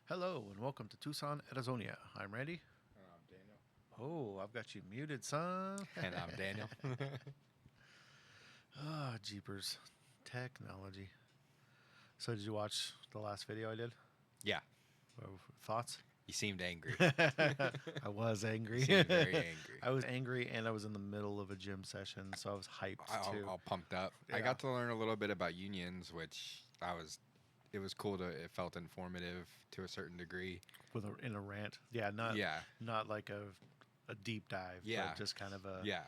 Hello and welcome to Tucson, Arizona. I'm Randy. And I'm Daniel. Oh, I've got you muted, son. And I'm Daniel. Ah, jeepers. Technology. So, did you watch the last video I did? Yeah, Thoughts? you seemed angry. I was You angry. seemed very angry. I was angry and I was in the middle of a gym session, so I was hyped too. All pumped up. I Yeah. got to learn a little bit about unions, which it was cool it felt informative to a certain degree. In a rant. Yeah, Yeah, not like a deep dive, yeah, but just kind of a. yeah.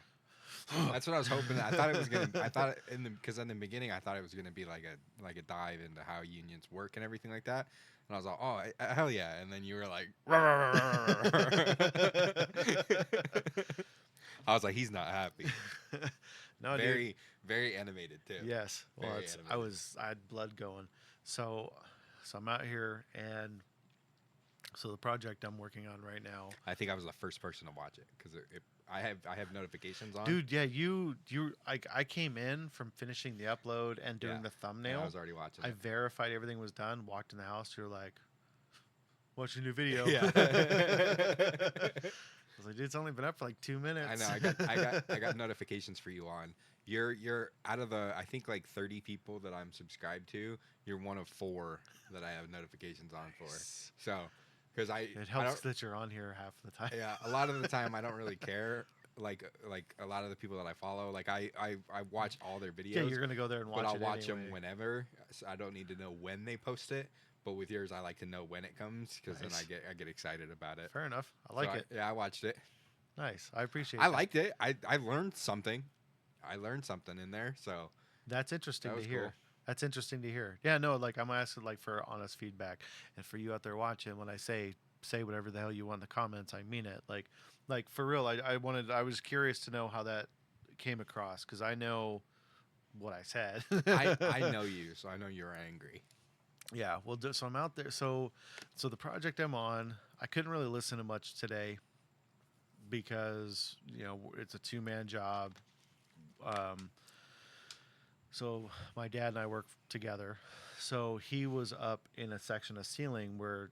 That's what I was hoping. I thought it was gonna. I thought because in the beginning I thought it was gonna be like a dive into how unions work and everything like that. And I was like, oh hell yeah! And then you were like, I was like, he's not happy. No, dude. Very animated too. Yes. Well, Very animated. I had blood going. So, I'm out here, and so the project I'm working on right now, I think I was the first person to watch it because I have notifications on. dude. Yeah, I came in from finishing the upload and doing Yeah. the Yeah, thumbnail. I was already watching I it. verified everything was done. Walked in the house. You're like, "What's your new video?" Yeah. I was like, "Dude, it's only been up for like 2 minutes." I know. I got notifications for you on. You're out of the I think like 30 people that I'm subscribed to. You're one of 4 that I have notifications on for. Nice. So, because It I helps don't. that you're on here half the time. Yeah, a lot of the time I don't really care. Like a lot of the people that I follow, like I watch all their videos. Yeah, you're gonna go there and watch but I'll it watch anyway. them whenever. So I don't need to know when they post it. But with yours, I like to know when it comes because Nice. then I get excited about it. Fair enough. I like So it. yeah, I watched it. Nice. I appreciate. I that. liked it. I learned something. I learned something in there. So That's interesting that to was hear. cool. That's interesting to hear. Yeah, no, like I'm asking like for honest feedback, and for you out there watching, when I say whatever the hell you want in the comments, I mean it. Like for real, I was curious to know how that came across because I know what I said. I know you, so I know you're angry. Yeah, well, so I'm out there. So the project I'm on, I couldn't really listen to much today because it's a 2-man job. Um, So my dad and I work together. So he was up in a section of ceiling where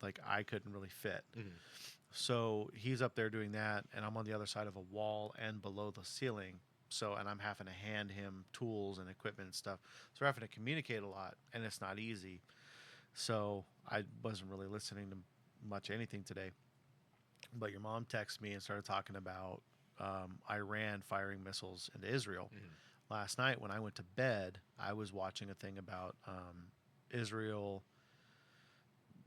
like I couldn't really fit. Mhm. So he's up there doing that and I'm on the other side of a wall and below the ceiling. So and I'm having to hand him tools and equipment and stuff. So we're having to communicate a lot and it's not easy. So I wasn't really listening to much anything today. But your mom texted me and started talking about Iran firing missiles into Israel. Mhm. Last night when I went to bed, I was watching a thing about Israel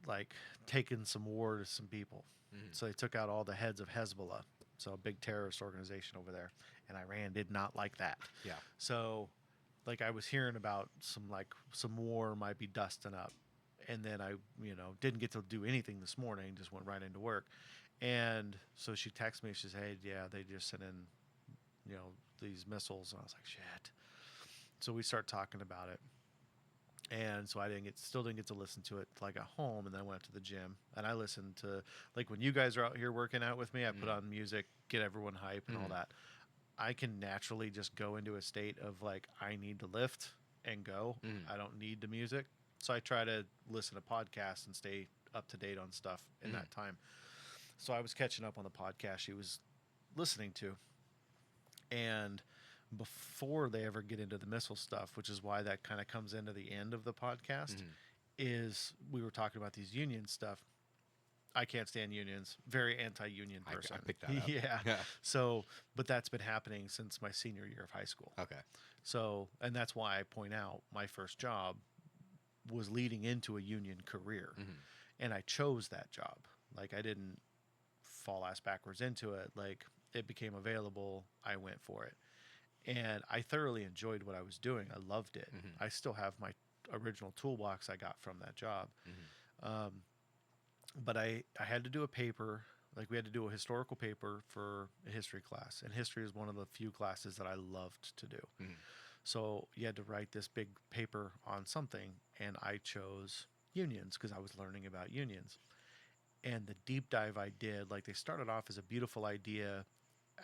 like taking some war to some people. Mhm. So they took out all the heads of Hezbollah, so a big terrorist organization over there, and Iran did not like that. Yeah. So like I was hearing about some war might be dusting up, and then I didn't get to do anything this morning, just went right into work, and so she texted me. She said, "Hey, yeah, they just sent in these missiles," and I was like, "Shit." So we start talking about it, and so I still didn't get to listen to it till I got home, and then I went to the gym and I listened to like when you guys are out here working out with me, I put Mhm. on music, get everyone hype and all Mhm. that. I can naturally just go into a state of like I need to lift and go. Mhm. I don't need the music, so I try to listen to podcasts and stay up to date on stuff in Mhm. that time. So I was catching up on the podcast she was listening to, and before they ever get into the missile stuff, which is why that kind of comes into the end of the podcast, Mhm. is we were talking about these union stuff. I can't stand unions. Very anti-union person. I picked that up. Yeah. Yeah. So, but that's been happening since my senior year of high school. Okay. So, and that's why I point out my first job was leading into a union career, Mhm. and I chose that job. Like I didn't fall ass backwards into it. Like it became available, I went for it. And I thoroughly enjoyed what I was doing. I loved it. Mhm. I still have my original toolbox I got from that job. Mhm. Um, but I had to do a paper, like we had to do a historical paper for a history class. And history is one of the few classes that I loved to do. Mhm. So you had to write this big paper on something. And I chose unions because I was learning about unions. And the deep dive I did, like they started off as a beautiful idea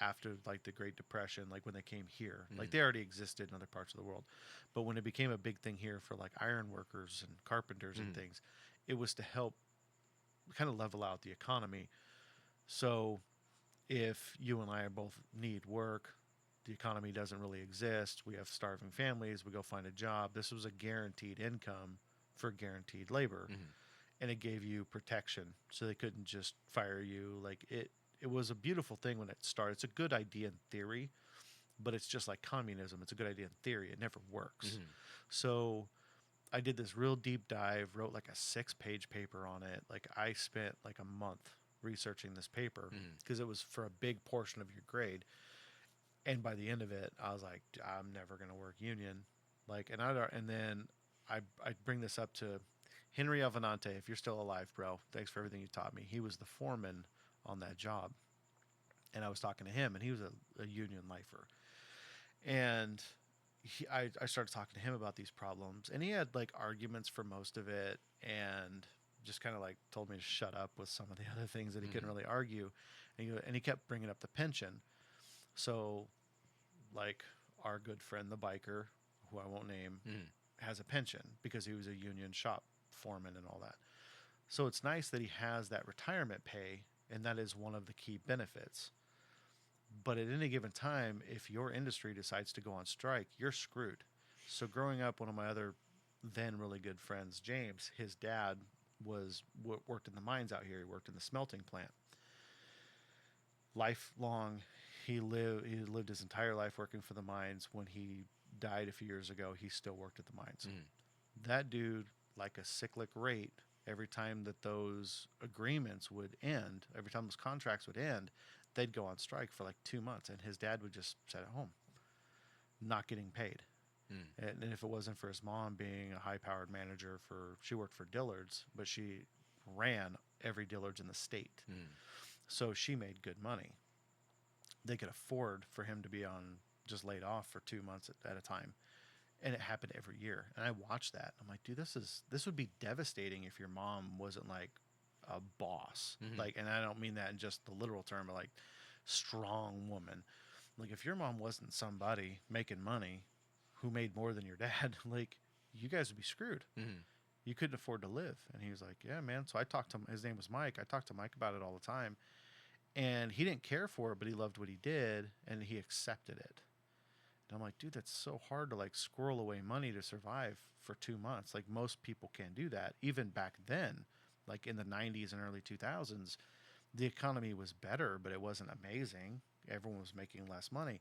after like the Great Depression, like when they came here, like Mhm. they already existed in other parts of the world, but when it became a big thing here for like iron workers and carpenters and Mhm. things, it was to help kind of level out the economy. So if you and I both need work, the economy doesn't really exist, we have starving families, we go find a job. This was a guaranteed income for guaranteed labor, Hmm. and it gave you protection, so they couldn't just fire you. Like it was a beautiful thing when it started. It's a good idea in theory, but it's just like communism. It's a good idea in theory. It never works. Hmm. So I did this real deep dive, wrote like a 6-page paper on it. Like I spent like a month researching this paper Hmm. because it was for a big portion of your grade. And by the end of it, I was like, I'm never gonna work union. Like, and then I bring this up to Henry Avenante. If you're still alive, bro, thanks for everything you taught me. He was the foreman on that job, and I was talking to him, and he was a union lifer. And I started talking to him about these problems, and he had like arguments for most of it, and just kind of like told me to shut up with some of the other things that he couldn't Hmm. really argue. And he kept bringing up the pension. So, like, our good friend, the biker, who I won't name, Hmm. has a pension because he was a union shop foreman and all that. So it's nice that he has that retirement pay, and that is one of the key benefits. But at any given time, if your industry decides to go on strike, you're screwed. So growing up, one of my other then really good friends, James, his dad worked in the mines out here. He worked in the smelting plant. Lifelong, he lived his entire life working for the mines. When he died a few years ago, he still worked at the mines. Hmm. That dude, like a cyclic rate, every time that those agreements would end, every time those contracts would end, they'd go on strike for like 2 months, and his dad would just sit at home, not getting paid. Hmm. And if it wasn't for his mom being a high-powered manager she worked for Dillard's, but she ran every Dillard's in the state, Hmm. so she made good money. They could afford for him to be on just laid off for 2 months at a time, and it happened every year. And I watched that. I'm like, dude, this would be devastating if your mom wasn't like a boss. Hmm. Like, and I don't mean that in just the literal term, but like strong woman. Like, if your mom wasn't somebody making money who made more than your dad, like, you guys would be screwed. Hmm. You couldn't afford to live. And he was like, yeah, man. So I talked to him. His name was Mike. I talked to Mike about it all the time. And he didn't care for it, but he loved what he did, and he accepted it. And I'm like, dude, that's so hard to like squirrel away money to survive for 2 months. Like, most people can't do that. Even back then, like in the 90s and early 2000s, the economy was better, but it wasn't amazing. Everyone was making less money.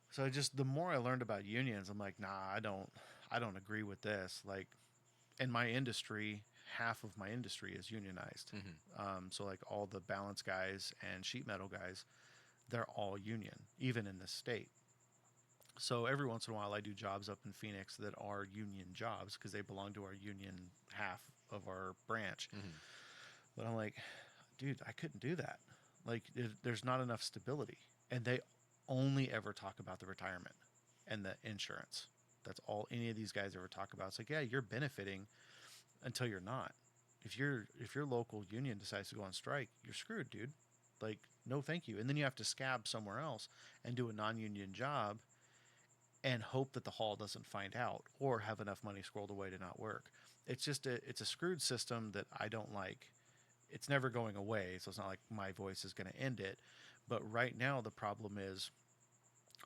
So the more I learned about unions, I'm like, nah, I don't agree with this. Like, in my industry, half of my industry is unionized. Hmm. So like all the balance guys and sheet metal guys, they're all union, even in this state. So every once in a while, I do jobs up in Phoenix that are union jobs because they belong to our union half of our branch. Hmm. But I'm like, dude, I couldn't do that. Like, there's not enough stability, and they only ever talk about the retirement and the insurance. That's all any of these guys ever talk about. It's like, yeah, you're benefiting until you're not. If your local union decides to go on strike, you're screwed, dude. Like, no, thank you. And then you have to scab somewhere else and do a non-union job and hope that the hall doesn't find out or have enough money squirreled away to not work. It's a screwed system that I don't like. It's never going away, so it's not like my voice is going to end it. But right now the problem is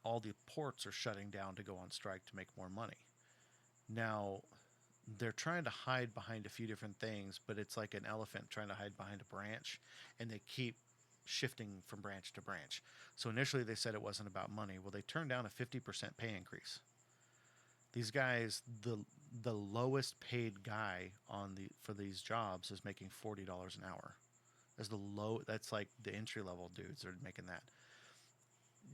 all the ports are shutting down to go on strike to make more money. Now they're trying to hide behind a few different things, but it's like an elephant trying to hide behind a branch, and they keep shifting from branch to branch. So initially they said it wasn't about money. Well, they turned down a 50% pay increase. These guys, the lowest paid guy on the for these jobs is making $40 an hour. That's like the entry level dudes are making that.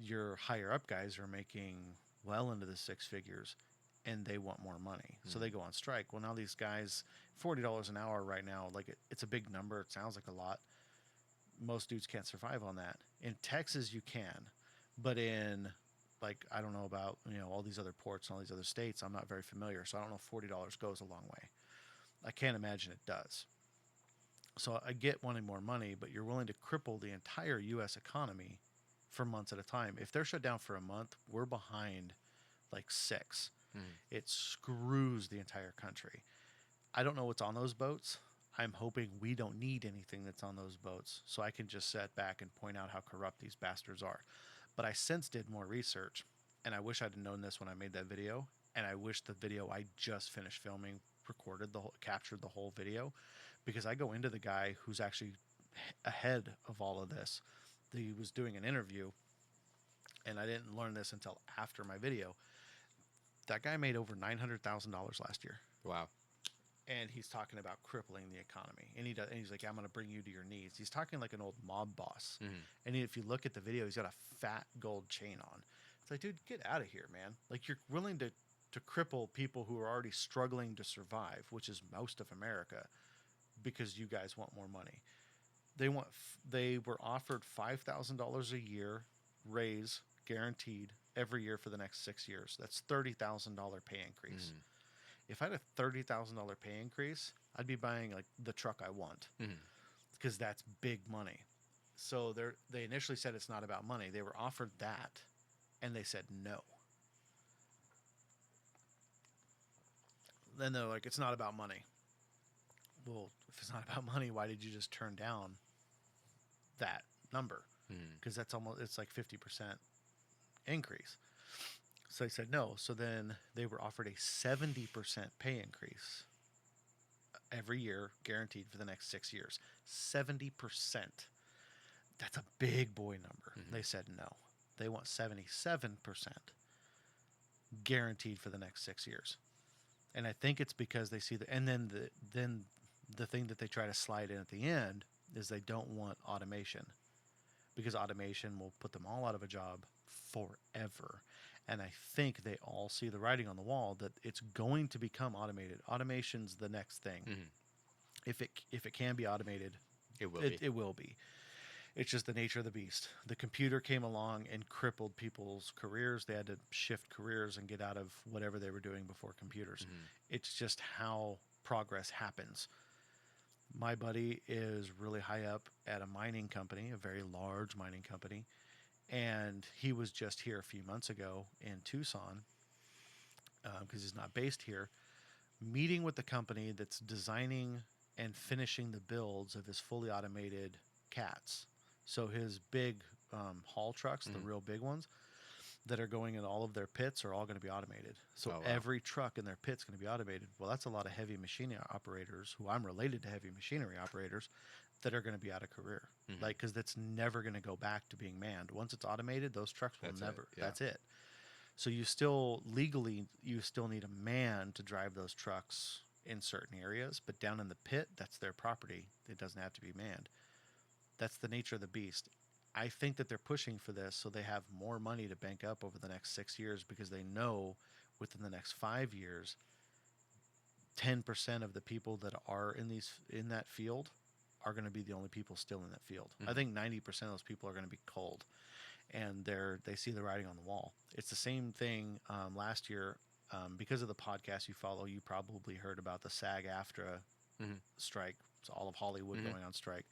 Your higher up guys are making well into the six figures, and they want more money, so they Hmm. go on strike. Well, now these guys, $40 an hour right now, like it's a big number. It sounds like a lot. Most dudes can't survive on that. In Texas, you can, but in, like, I don't know about all these other ports and all these other states. I'm not very familiar, so I don't know if $40 goes a long way. I can't imagine it does. So I get wanting more money, but you're willing to cripple the entire U.S. economy for months at a time. If they're shut down for a month, we're behind like 6. Hmm. It screws the entire country. I don't know what's on those boats. I'm hoping we don't need anything that's on those boats, so I can just sit back and point out how corrupt these bastards are. But I since did more research, and I wish I'd known this when I made that video. And I wish the video I just finished filming captured the whole video, because I go into the guy who's actually ahead of all of this. He was doing an interview, and I didn't learn this until after my video. That guy made over $900,000 last year, Wow. and he's talking about crippling the economy. And he's like, "I'm going to bring you to your knees." He's talking like an old mob boss. Mm-hmm. And if you look at the video, he's got a fat gold chain on. It's like, dude, get out of here, man! Like, you're willing to cripple people who are already struggling to survive, which is most of America, because you guys want more money. They were offered $5,000 a year raise guaranteed every year for the next 6 years. That's $30,000 pay increase. Mm-hmm. If I had a $30,000 pay increase, I'd be buying like the truck I want, Mm-hmm. because that's big money. So they initially said it's not about money. They were offered that, and they said no. Then they're like, it's not about money. Well, if it's not about money, why did you just turn down that number? Because it's like 50% increase. So they said no. So then they were offered a 70% pay increase every year, guaranteed for the next 6 years. 70%. That's a big boy number. Mm-hmm. They said no. They want 77% guaranteed for the next 6 years. And I think it's because they see and then the thing that they try to slide in at the end is they don't want automation, because automation will put them all out of a job forever. And I think they all see the writing on the wall that it's going to become automated. Automation's the next thing. Mm-hmm. If it can be automated, It will be. It will be. It's just the nature of the beast. The computer came along and crippled people's careers. They had to shift careers and get out of whatever they were doing before computers. Mm-hmm. It's just how progress happens. My buddy is really high up at a mining company, a very large mining company. And he was just here a few months ago in Tucson, because he's not based here, meeting with the company that's designing and finishing the builds of his fully automated cats. So his big haul trucks, the real big ones that are going in all of their pits, are all going to be automated. So every truck in their pit's going to be automated. Well, that's a lot of heavy machinery operators, who I'm related to heavy machinery operators, that are going to be out of career. Mm-hmm. Like, because that's never going to go back to being manned. Once it's automated, those trucks will never. Yeah. That's it. So you still need a man to drive those trucks in certain areas, but down in the pit, that's their property. It doesn't have to be manned. That's the nature of the beast. I think that they're pushing for this so they have more money to bank up over the next 6 years, because they know within the next 5 years, 10% of the people that are in that field are going to be the only people still in that field. Mm-hmm. I think 90% of those people are going to be cold, and they see the writing on the wall. It's the same thing last year. Because of the podcast you follow, you probably heard about the SAG-AFTRA strike. It's all of Hollywood going on strike.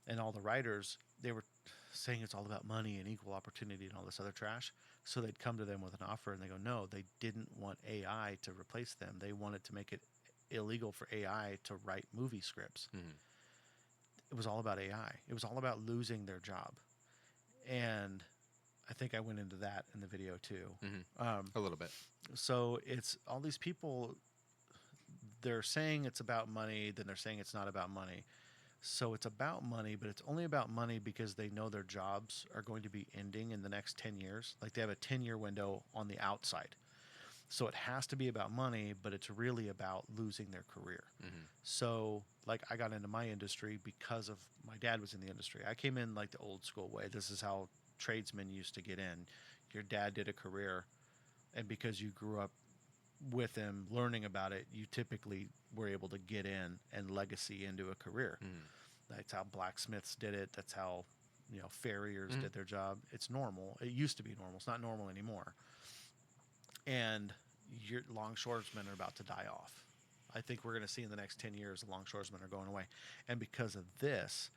And all the writers, they were saying it's all about money and equal opportunity and all this other trash. So they'd come to them with an offer, and they go, no, they didn't want AI to replace them. They wanted to make it illegal for AI to write movie scripts. Mm-hmm. It was all about AI. It was all about losing their job. And I think I went into that in the video too. Mm-hmm. A little bit. So it's all these people, they're saying it's about money, then they're saying it's not about money. So it's about money, but it's only about money because they know their jobs are going to be ending in the next 10 years. Like, they have a 10-year window on the outside. So it has to be about money, but it's really about losing their career. Mm-hmm. So, like, I got into my industry because of my dad was in the industry. I came in like the old school way. This is how tradesmen used to get in. Your dad did a career, and because you grew up with him learning about it, you typically were able to get in and legacy into a career. That's how blacksmiths did it. That's how, farriers did their job. It's normal. It used to be normal. It's not normal anymore. And your longshoresmen are about to die off. I think we're going to see in the next 10 years, the longshoresmen are going away. And because of this,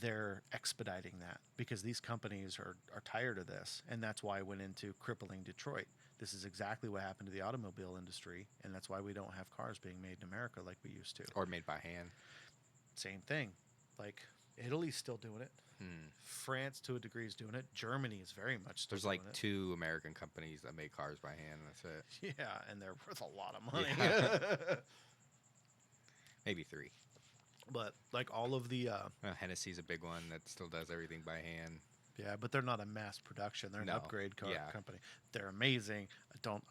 they're expediting that, because these companies are tired of this. And that's why I went into crippling Detroit. This is exactly what happened to the automobile industry, and that's why we don't have cars being made in America like we used to. Or made by hand. Same thing. Like Italy's still doing it. Hmm. France to a degree is doing it. Germany is very much still There's doing like it. 2 American companies that make cars by hand. That's it. Yeah, and they're worth a lot of money. Yeah. Maybe 3. But like all of the Hennessy's a big one that still does everything by hand. yeah, but they're not a mass production. They're an No. upgrade car Yeah. company. They're amazing.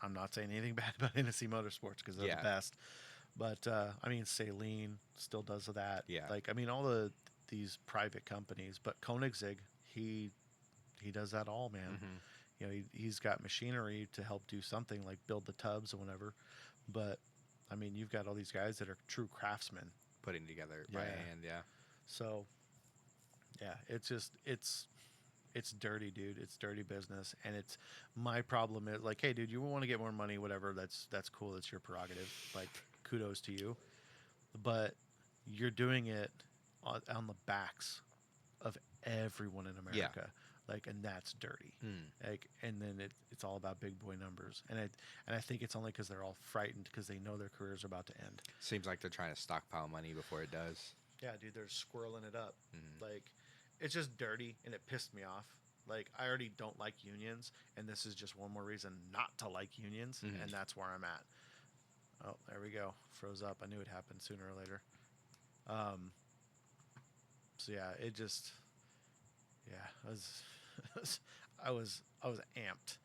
I'm not saying anything bad about Hennessy Motorsports because they're Yeah. the best. But I mean, Saleen still does that. Yeah. Like I mean, all these private companies. But Koenigsegg, he does that all, man. Hmm. You know, he's got machinery to help do something like build the tubs or whatever. But I mean, you've got all these guys that are true craftsmen. Putting together by Yeah. hand, yeah. So yeah, it's dirty, dude. It's dirty business, and it's my problem is like, hey, dude, you want to get more money, whatever. That's cool. That's your prerogative. Like, kudos to you, but you're doing it on the backs of everyone in America. Like, and that's dirty. Hmm. Like, and then it's all about big boy numbers, and I think it's only because they're all frightened because they know their careers are about to end. Seems like they're trying to stockpile money before it does. Yeah, dude, they're squirreling it up. Mhm. Like, it's just dirty, and it pissed me off. Like, I already don't like unions, and this is just one more reason not to like unions, Mhm. and that's where I'm at. Oh, there we go. Froze up. I knew it happened sooner or later. So yeah, it just, yeah, I was amped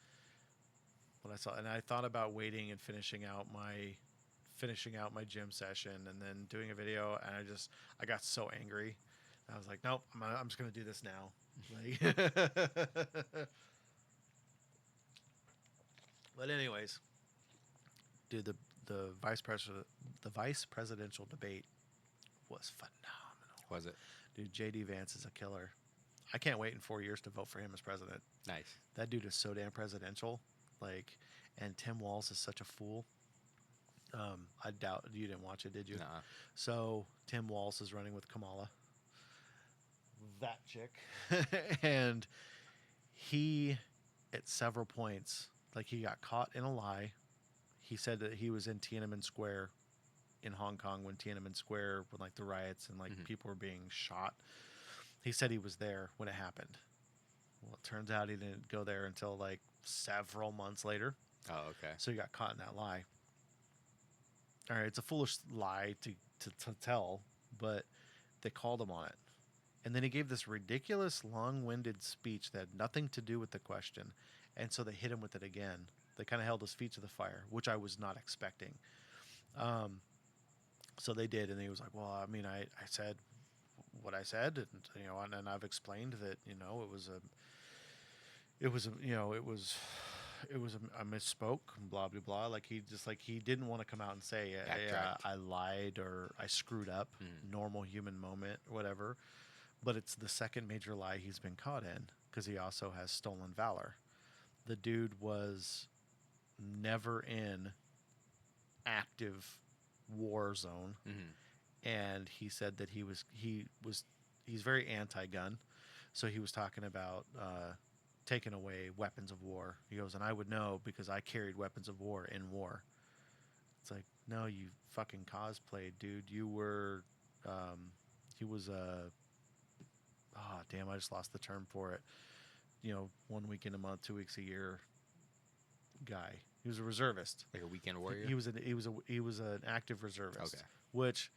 when I saw, and I thought about waiting and finishing out my gym session and then doing a video, and I got so angry. I was like, nope, I'm just gonna do this now. Like, but anyways, dude, the vice presidential debate was phenomenal. Was it? Dude, JD Vance is a killer. I can't wait in 4 years to vote for him as president. Nice. That dude is so damn presidential. Like, and Tim Walz is such a fool. I doubt you didn't watch it, did you? Nuh-uh. So Tim Walz is running with Kamala, that chick, and he, at several points, like he got caught in a lie. He said that he was in Tiananmen Square in Hong Kong when Tiananmen Square, when like the riots and like Mhm. people were being shot. He said he was there when it happened. Well, it turns out he didn't go there until like several months later. Oh, okay. So he got caught in that lie. All right, it's a foolish lie to tell, but they called him on it. And then he gave this ridiculous, long-winded speech that had nothing to do with the question. And so they hit him with it again. They kind of held his feet to the fire, which I was not expecting. So they did, and he was like, well, I mean, I said what I said, and, you know, and I've explained that, you know, I misspoke, blah blah blah. Like he didn't want to come out and say, hey, Backtracked. I lied or I screwed up. Normal human moment, whatever. But it's the second major lie he's been caught in because he also has stolen valor. The dude was never in active war zone, and he said that he's very anti-gun, so he was talking about taking away weapons of war. He goes, and I would know because I carried weapons of war in war. It's like, no, you fucking cosplayed, dude. You were, he was a, oh damn, I just lost the term for it. You know, 1 week in a month, 2 weeks a year guy. He was a reservist. Like a weekend warrior. He was an active reservist. Okay. Which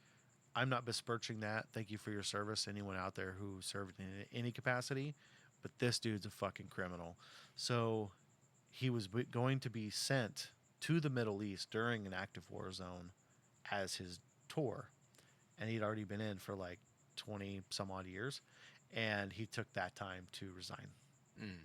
I'm not besmirching that. Thank you for your service, anyone out there who served in any capacity. But this dude's a fucking criminal. So he was going to be sent to the Middle East during an active war zone as his tour, and he'd already been in for like 20 some odd years, and he took that time to resign.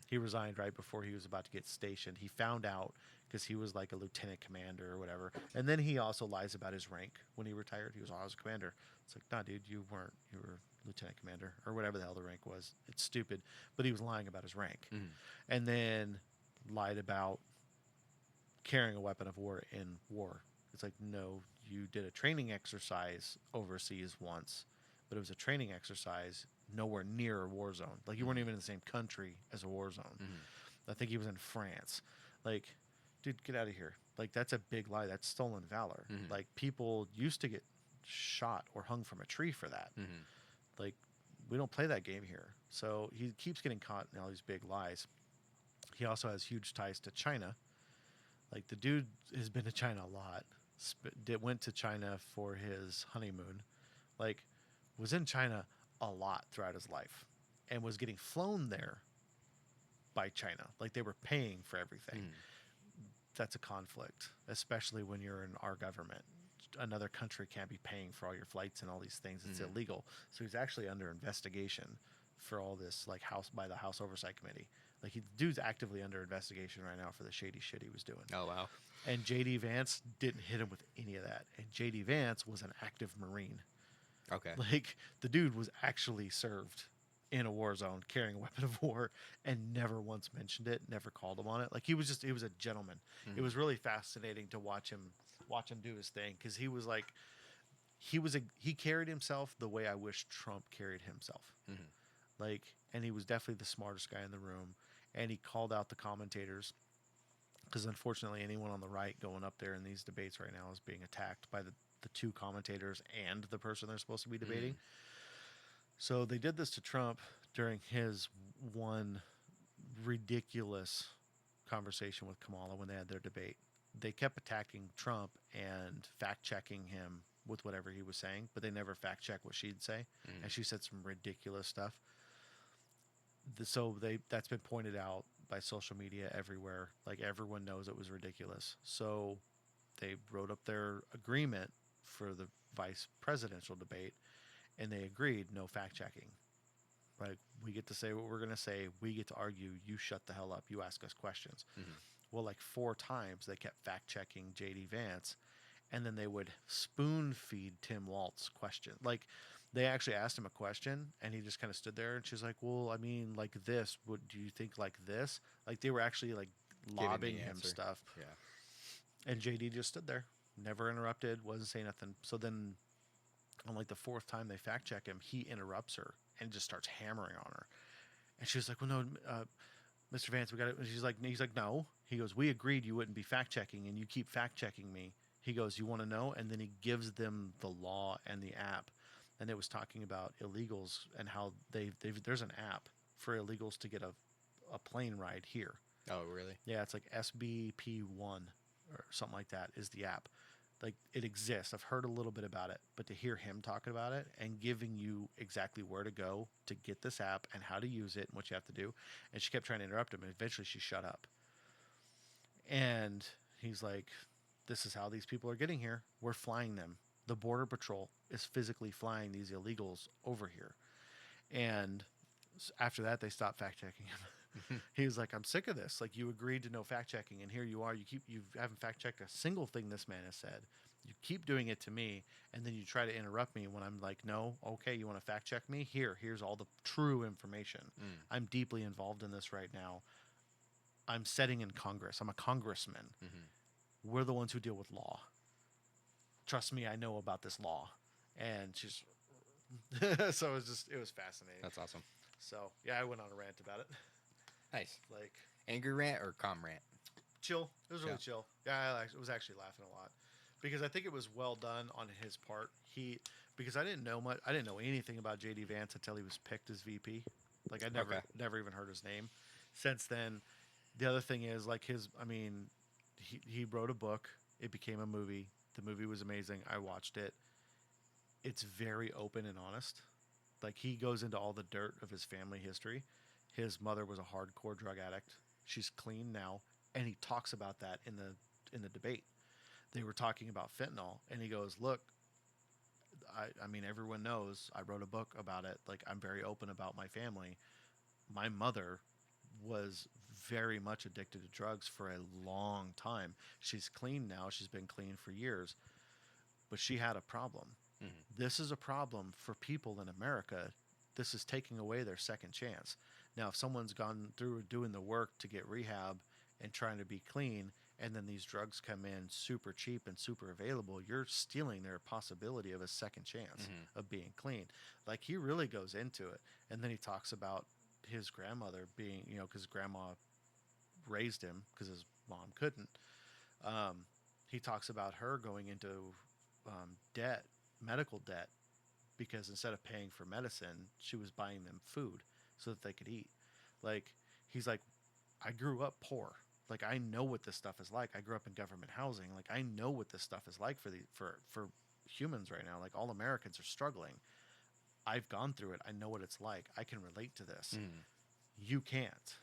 He resigned right before he was about to get stationed. He found out because he was like a lieutenant commander or whatever. And then he also lies about his rank when he retired. He was, oh, I was a commander. It's like, nah, dude, you weren't. You were lieutenant commander or whatever the hell the rank was. It's stupid. But he was lying about his rank. And then lied about carrying a weapon of war in war. It's like, no, you did a training exercise overseas once, but it was a training exercise nowhere near a war zone. Like, you weren't even in the same country as a war zone. I think he was in France. Like, dude, get out of here. Like, that's a big lie. That's stolen valor. Mm-hmm. Like, people used to get shot or hung from a tree for that. Mm-hmm. Like, we don't play that game here. So he keeps getting caught in all these big lies. He also has huge ties to China. Like, the dude has been to China a lot. Went to China for his honeymoon. Like, was in China a lot throughout his life, and was getting flown there by China. Like, they were paying for everything. Mm-hmm. That's a conflict, especially when you're in our government. Another country can't be paying for all your flights and all these things. It's Mm-hmm. illegal. So he's actually under investigation for all this, like, house by the House Oversight Committee. Like, dude's actively under investigation right now for the shady shit he was doing. Oh wow. And JD Vance didn't hit him with any of that. And JD Vance was an active Marine. Okay. Like, the dude was actually served in a war zone carrying a weapon of war and never once mentioned it, never called him on it. Like, he was a gentleman. Mm-hmm. It was really fascinating to watch him do his thing, because he was like, he carried himself the way I wish Trump carried himself. Mm-hmm. Like, and he was definitely the smartest guy in the room, and he called out the commentators, because unfortunately anyone on the right going up there in these debates right now is being attacked by the two commentators and the person they're supposed to be debating. So they did this to Trump during his one ridiculous conversation with Kamala when they had their debate. They kept attacking Trump and fact checking him with whatever he was saying, but they never fact checked what she'd say. Mm-hmm. And she said some ridiculous stuff. That's been pointed out by social media everywhere. Like, everyone knows it was ridiculous. So they wrote up their agreement for the vice presidential debate, and they agreed no fact checking. Like, we get to say what we're going to say. We get to argue. You shut the hell up. You ask us questions. Mm-hmm. Well, like 4 times they kept fact checking JD Vance, and then they would spoon feed Tim Walz question. Like, they actually asked him a question, and he just kind of stood there, and she's like, "Well, I mean, like this. What do you think? Like this?" Like, they were actually like lobbing him stuff, Yeah. and JD just stood there, never interrupted, wasn't saying nothing. So then, on like the 4th time they fact check him, he interrupts her and just starts hammering on her, and she's like, "Well, no, Mr. Vance, we got it." He's like, "No." He goes, "We agreed you wouldn't be fact checking, and you keep fact checking me." He goes, "You want to know?" And then he gives them the law and the app, and it was talking about illegals and how there's an app for illegals to get a plane ride here. Oh really? Yeah, it's like SBP1 or something like that is the app. Like, it exists. I've heard a little bit about it, but to hear him talking about it and giving you exactly where to go to get this app and how to use it and what you have to do. And she kept trying to interrupt him, and eventually she shut up. And he's like, "This is how these people are getting here. We're flying them. The Border Patrol is physically flying these illegals over here." And after that, they stopped fact checking him. He was like, "I'm sick of this. Like, you agreed to no fact checking, and here you are. You haven't fact checked a single thing this man has said. You keep doing it to me, and then you try to interrupt me when I'm like, no, okay, you want to fact check me? Here's all the true information. Mm. I'm deeply involved in this right now. I'm sitting in Congress. I'm a congressman. Mm-hmm. We're the ones who deal with law. Trust me, I know about this law." And she's so it was fascinating. That's awesome. So yeah, I went on a rant about it. Nice. Like, Angry rant or calm rant? chill. It was really chill. Yeah, I was actually laughing a lot because I think it was well done on his part. Because I didn't know much. I didn't know anything about JD Vance until he was picked as VP. Like, I never even heard his name. Since then, the other thing is, like, he wrote a book. It became a movie. The movie was amazing. I watched it. It's very open and honest. Like, he goes into all the dirt of his family history. His mother was a hardcore drug addict. She's clean now, and he talks about that in the debate. They were talking about fentanyl, and he goes, "Look, I mean, everyone knows I wrote a book about it. Like, I'm very open about my family. My mother was very much addicted to drugs for a long time. She's clean now. She's been clean for years, but she had a problem. Mm-hmm. This is a problem for people in America. This is taking away their second chance. Now, if someone's gone through doing the work to get rehab and trying to be clean, and then these drugs come in super cheap and super available, you're stealing their possibility of a second chance of being clean." Like, he really goes into it. And then he talks about his grandmother being, because grandma raised him because his mom couldn't. Um, he talks about her going into debt, medical debt, because instead of paying for medicine, she was buying them food so that they could eat. Like, he's like, I grew up poor. Like, I know what this stuff is like. I grew up in government housing. Like, I know what this stuff is like for humans right now. Like, all Americans are struggling. I've gone through it. I know what it's like. I can relate to this. Mm. You can't.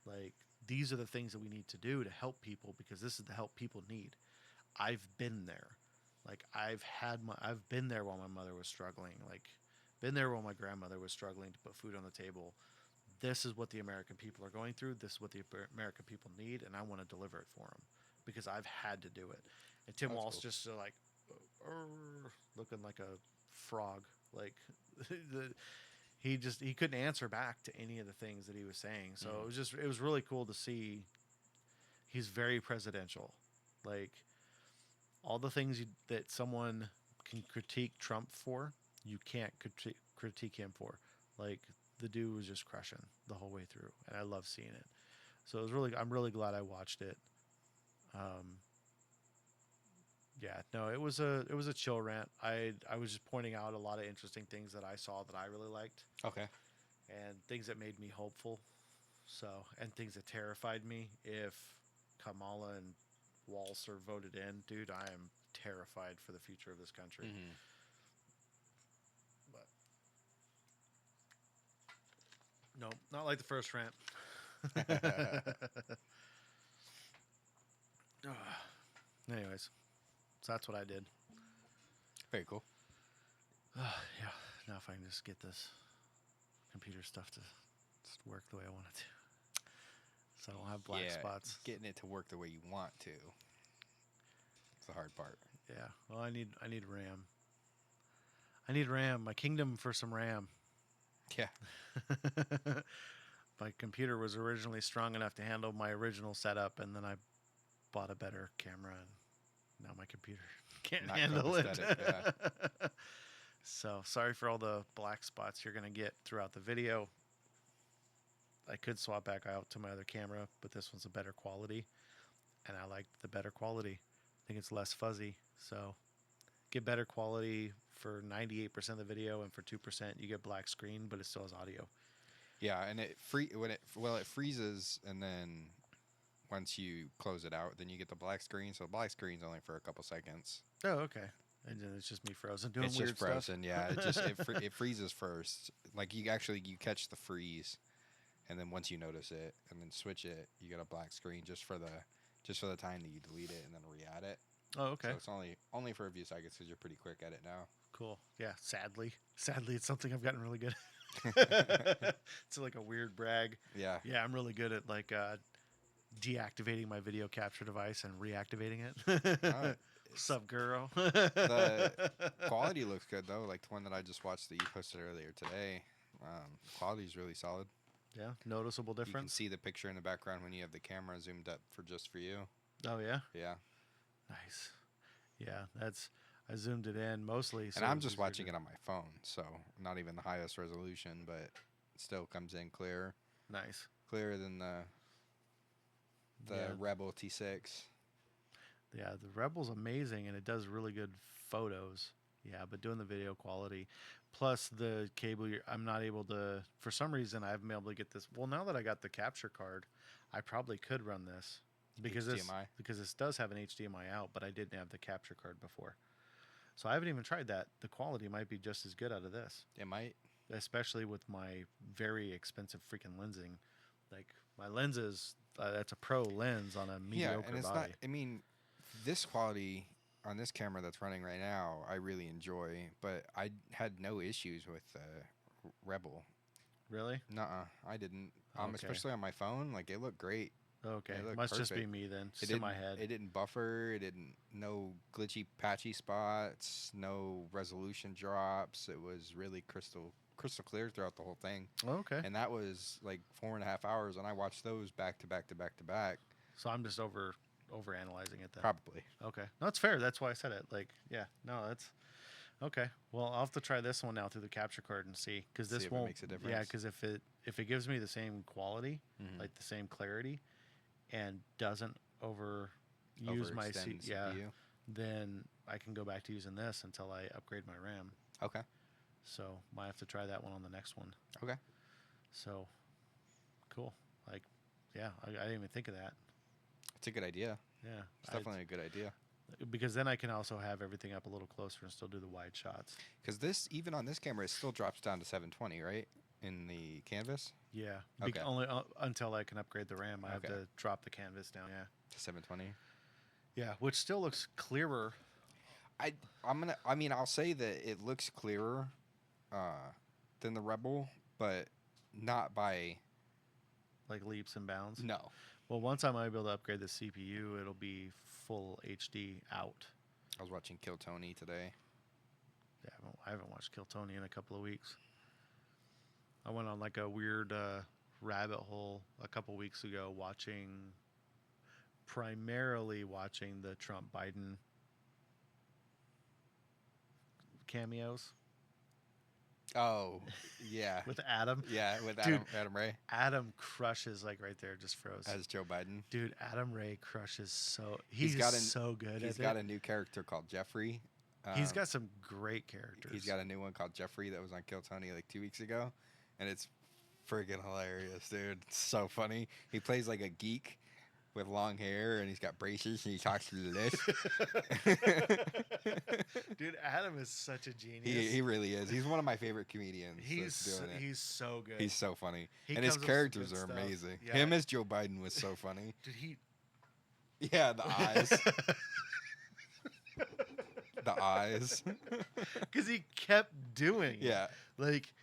Like, these are the things that we need to do to help people, because this is the help people need. I've been there. Like, I've been there while my mother was struggling. Like, been there while my grandmother was struggling to put food on the table. This is what the American people are going through. This is what the American people need, and I want to deliver it for them because I've had to do it. And Tim That's Walsh cool. just like looking like a frog. Like, the, he couldn't answer back to any of the things that he was saying. So Mm. it was really cool to see. He's very presidential. Like, all the things that someone can critique Trump for, you can't critique him for. Like, the dude was just crushing the whole way through, and I love seeing it. So I'm really glad I watched it. Um, yeah, no, it was a chill rant. I was just pointing out a lot of interesting things that I saw that I really liked, Okay. and things that made me hopeful. So, and things that terrified me. If Kamala and Walsh are voted in, dude, I am terrified for the future of this country. Mm-hmm. But no, not like the first rant. Anyways, so that's what I did. Very cool. Yeah, now if I can just get this computer stuff to just work the way I want it to, so I don't have black Yeah, spots. getting it to work the way you want to. It's the hard part. Yeah, well, I need RAM. I need RAM. My kingdom for some RAM. Yeah. My computer was originally strong enough to handle my original setup, and then I bought a better camera, and now my computer can't Not handle it. copacetic. Yeah. So sorry for all the black spots you're gonna get throughout the video. I could swap back out to my other camera, but this one's a better quality, and I like the better quality. I think it's less fuzzy, so get better quality for 98% of the video, and for 2% you get black screen, but it still has audio. Yeah, and it freezes, and then once you close it out, then you get the black screen. So the black screen's only for a couple seconds. Oh, okay. And then it's just me frozen doing It's weird just stuff. frozen. Yeah, it freezes first. Like you catch the freeze, and then once you notice it, and then switch it, you get a black screen just for the time that you delete it and then re-add it. Oh, okay. So it's only for a few seconds because you're pretty quick at it now. Cool. Yeah. Sadly, it's something I've gotten really good. It's like a weird brag. Yeah. Yeah, I'm really good at like deactivating my video capture device and reactivating it. Uh, What's up, girl? the quality looks good though. Like the one that I just watched that you posted earlier today. Quality is really solid. Yeah, noticeable You can difference. see the picture in the background when you have the camera zoomed up for just for you. Oh yeah, Yeah. nice. Yeah, that's I zoomed it in mostly. So And I'm it's just easier watching to- it on my phone, so not even the highest resolution, but it still comes in clear, Nice. clearer than the Yeah, Rebel T6. yeah. The Rebel's amazing, and it does really good photos. Yeah, but doing the video quality, plus the cable, I'm not able to. For some reason, I haven't been able to get this. Well, now that I got the capture card, I probably could run this HDMI. because this does have an HDMI out, but I didn't have the capture card before, so I haven't even tried that. The quality might be just as good out of this, It might. especially with my very expensive freaking lensing. Like my lenses, that's a pro lens on a mediocre Yeah, and it's body. not. I mean, this quality on this camera that's running right now, I really enjoy, but I had no issues with Rebel. Really? Nuh-uh, I didn't. Okay. Especially on my phone, like it looked great. Okay, It looked must just be perfect. me then. It Just in didn't. my head. It didn't buffer. It didn't. No glitchy, patchy spots. No resolution drops. It was really crystal clear throughout the whole thing. Okay, And that was like 4.5 hours, and I watched those back to back to back to back. so I'm just over analyzing it then. Probably. Okay, no, it's fair. That's why I said it. Like, yeah, no, that's okay. Well, I'll have to try this one now through the capture card and see, because See this if it won't. makes a Yeah, difference. because if it gives me the same quality, Mhm. like the same clarity, and doesn't over use my Overextend the yeah, CPU. then I can go back to using this until I upgrade my RAM. Okay. So might have to try that one on the next one. Okay. So cool. Like, yeah, I didn't even think of that. It's a good idea. Yeah, It's definitely a good idea. because then I can also have everything up a little closer and still do the wide shots. Because this, even on this camera, it still drops down to 720, right? In the canvas Yeah, Okay. only until I can upgrade the RAM, I have Okay. to drop the canvas down. Yeah, to 720. yeah, which still looks clearer. I mean, I'll say that it looks clearer uh, than the Rebel, but not by Like leaps and bounds. no. Well, once I'm able to upgrade the CPU, it'll be full HD out. I was watching Kill Tony today. Yeah, I haven't watched Kill Tony in a couple of weeks. I went on like a weird rabbit hole a couple weeks ago, primarily watching the Trump Biden cameos Oh, yeah. with Adam. Yeah, with Dude. Adam Ray Adam crushes, like right there, just froze. as Joe Biden. Dude, Adam Ray crushes so He's so good. He's at got it. a new character called Jeffrey. He's got some great characters. He's got a new one called Jeffrey that was on Kill Tony like 2 weeks ago, and it's friggin' hilarious, dude. It's so funny. He plays like a geek with long hair, and he's got braces, and he talks through this. Dude, Adam is such a genius. He really is. He's one of my favorite comedians. He's doing it. he's so good. He's so funny, He and his comes up with some characters good are stuff. amazing. Yeah. Him as Joe Biden was so funny. Dude, he Yeah, the eyes, the eyes. because he kept doing it. Yeah, Like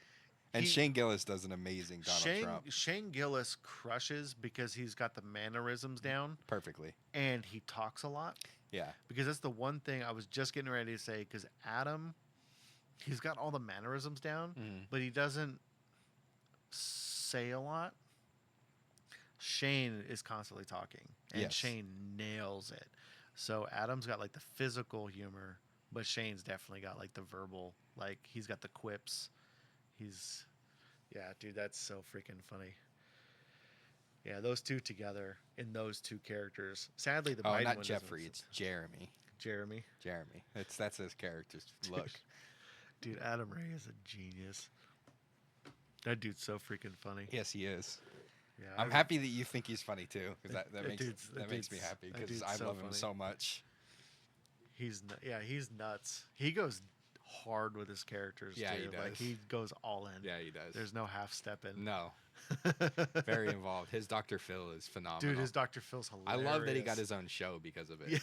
and he- Shane Gillis does an amazing Donald Trump Shane Gillis crushes because he's got the mannerisms down perfectly. and he talks a lot. Yeah, Because that's the one thing I was just getting ready to say. Because Adam, he's got all the mannerisms down, but he doesn't say a lot. Shane is constantly talking, and Yes. Shane nails it. So Adam's got like the physical humor, but Shane's definitely got like the verbal. Like he's got the quips. Yeah, dude, that's so freaking funny. Yeah, those two together in those two characters. Sadly, the Oh, Biden not one Jeffrey. isn't- It's Jeremy. Jeremy. Jeremy. That's his character's look. Dude, Adam Ray is a genius. That dude's so freaking funny. Yes, he is. Yeah, I'm happy that you think he's funny too, because that That makes dude's- that makes me dude's- happy that because dude's I so love him funny. so much. He's nuts. He goes hard with his characters. Yeah, too. he Like does. he goes all in. Yeah, he does. There's no half stepping. No, very involved. His Dr. Phil is phenomenal. Dude, his Dr. Phil's I hilarious. love that he got his own show because of it. Yeah.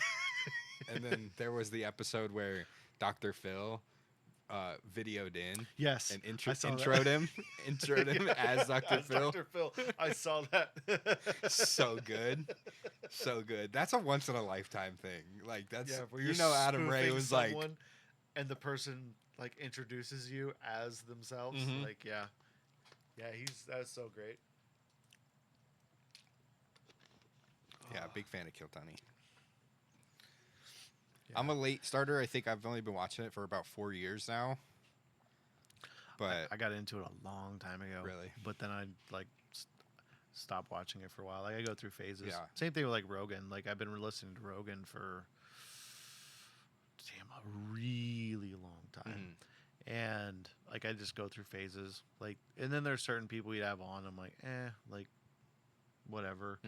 And then there was the episode where Dr. Phil videoed in Yes. and I saw that. introed him as Dr. As Phil. Dr. Phil. I saw that. So good, so good. That's a once in a lifetime thing. Like that's where you you're know Adam Ray spoofing was like someone and the person like introduces you as themselves. Mhm. Like, yeah. Yeah, that's so great. yeah, big fan of Kill Tony. Yeah. I'm a late starter. I think I've only been watching it for about 4 years now. But I got into it a long time ago. Really? But then I like stopped watching it for a while. Like I go through phases. Yeah. Same thing with like Rogan. Like I've been listening to Rogan for a really long time. And like I just go through phases. Like and then there's certain people you'd have on. I'm like, like whatever.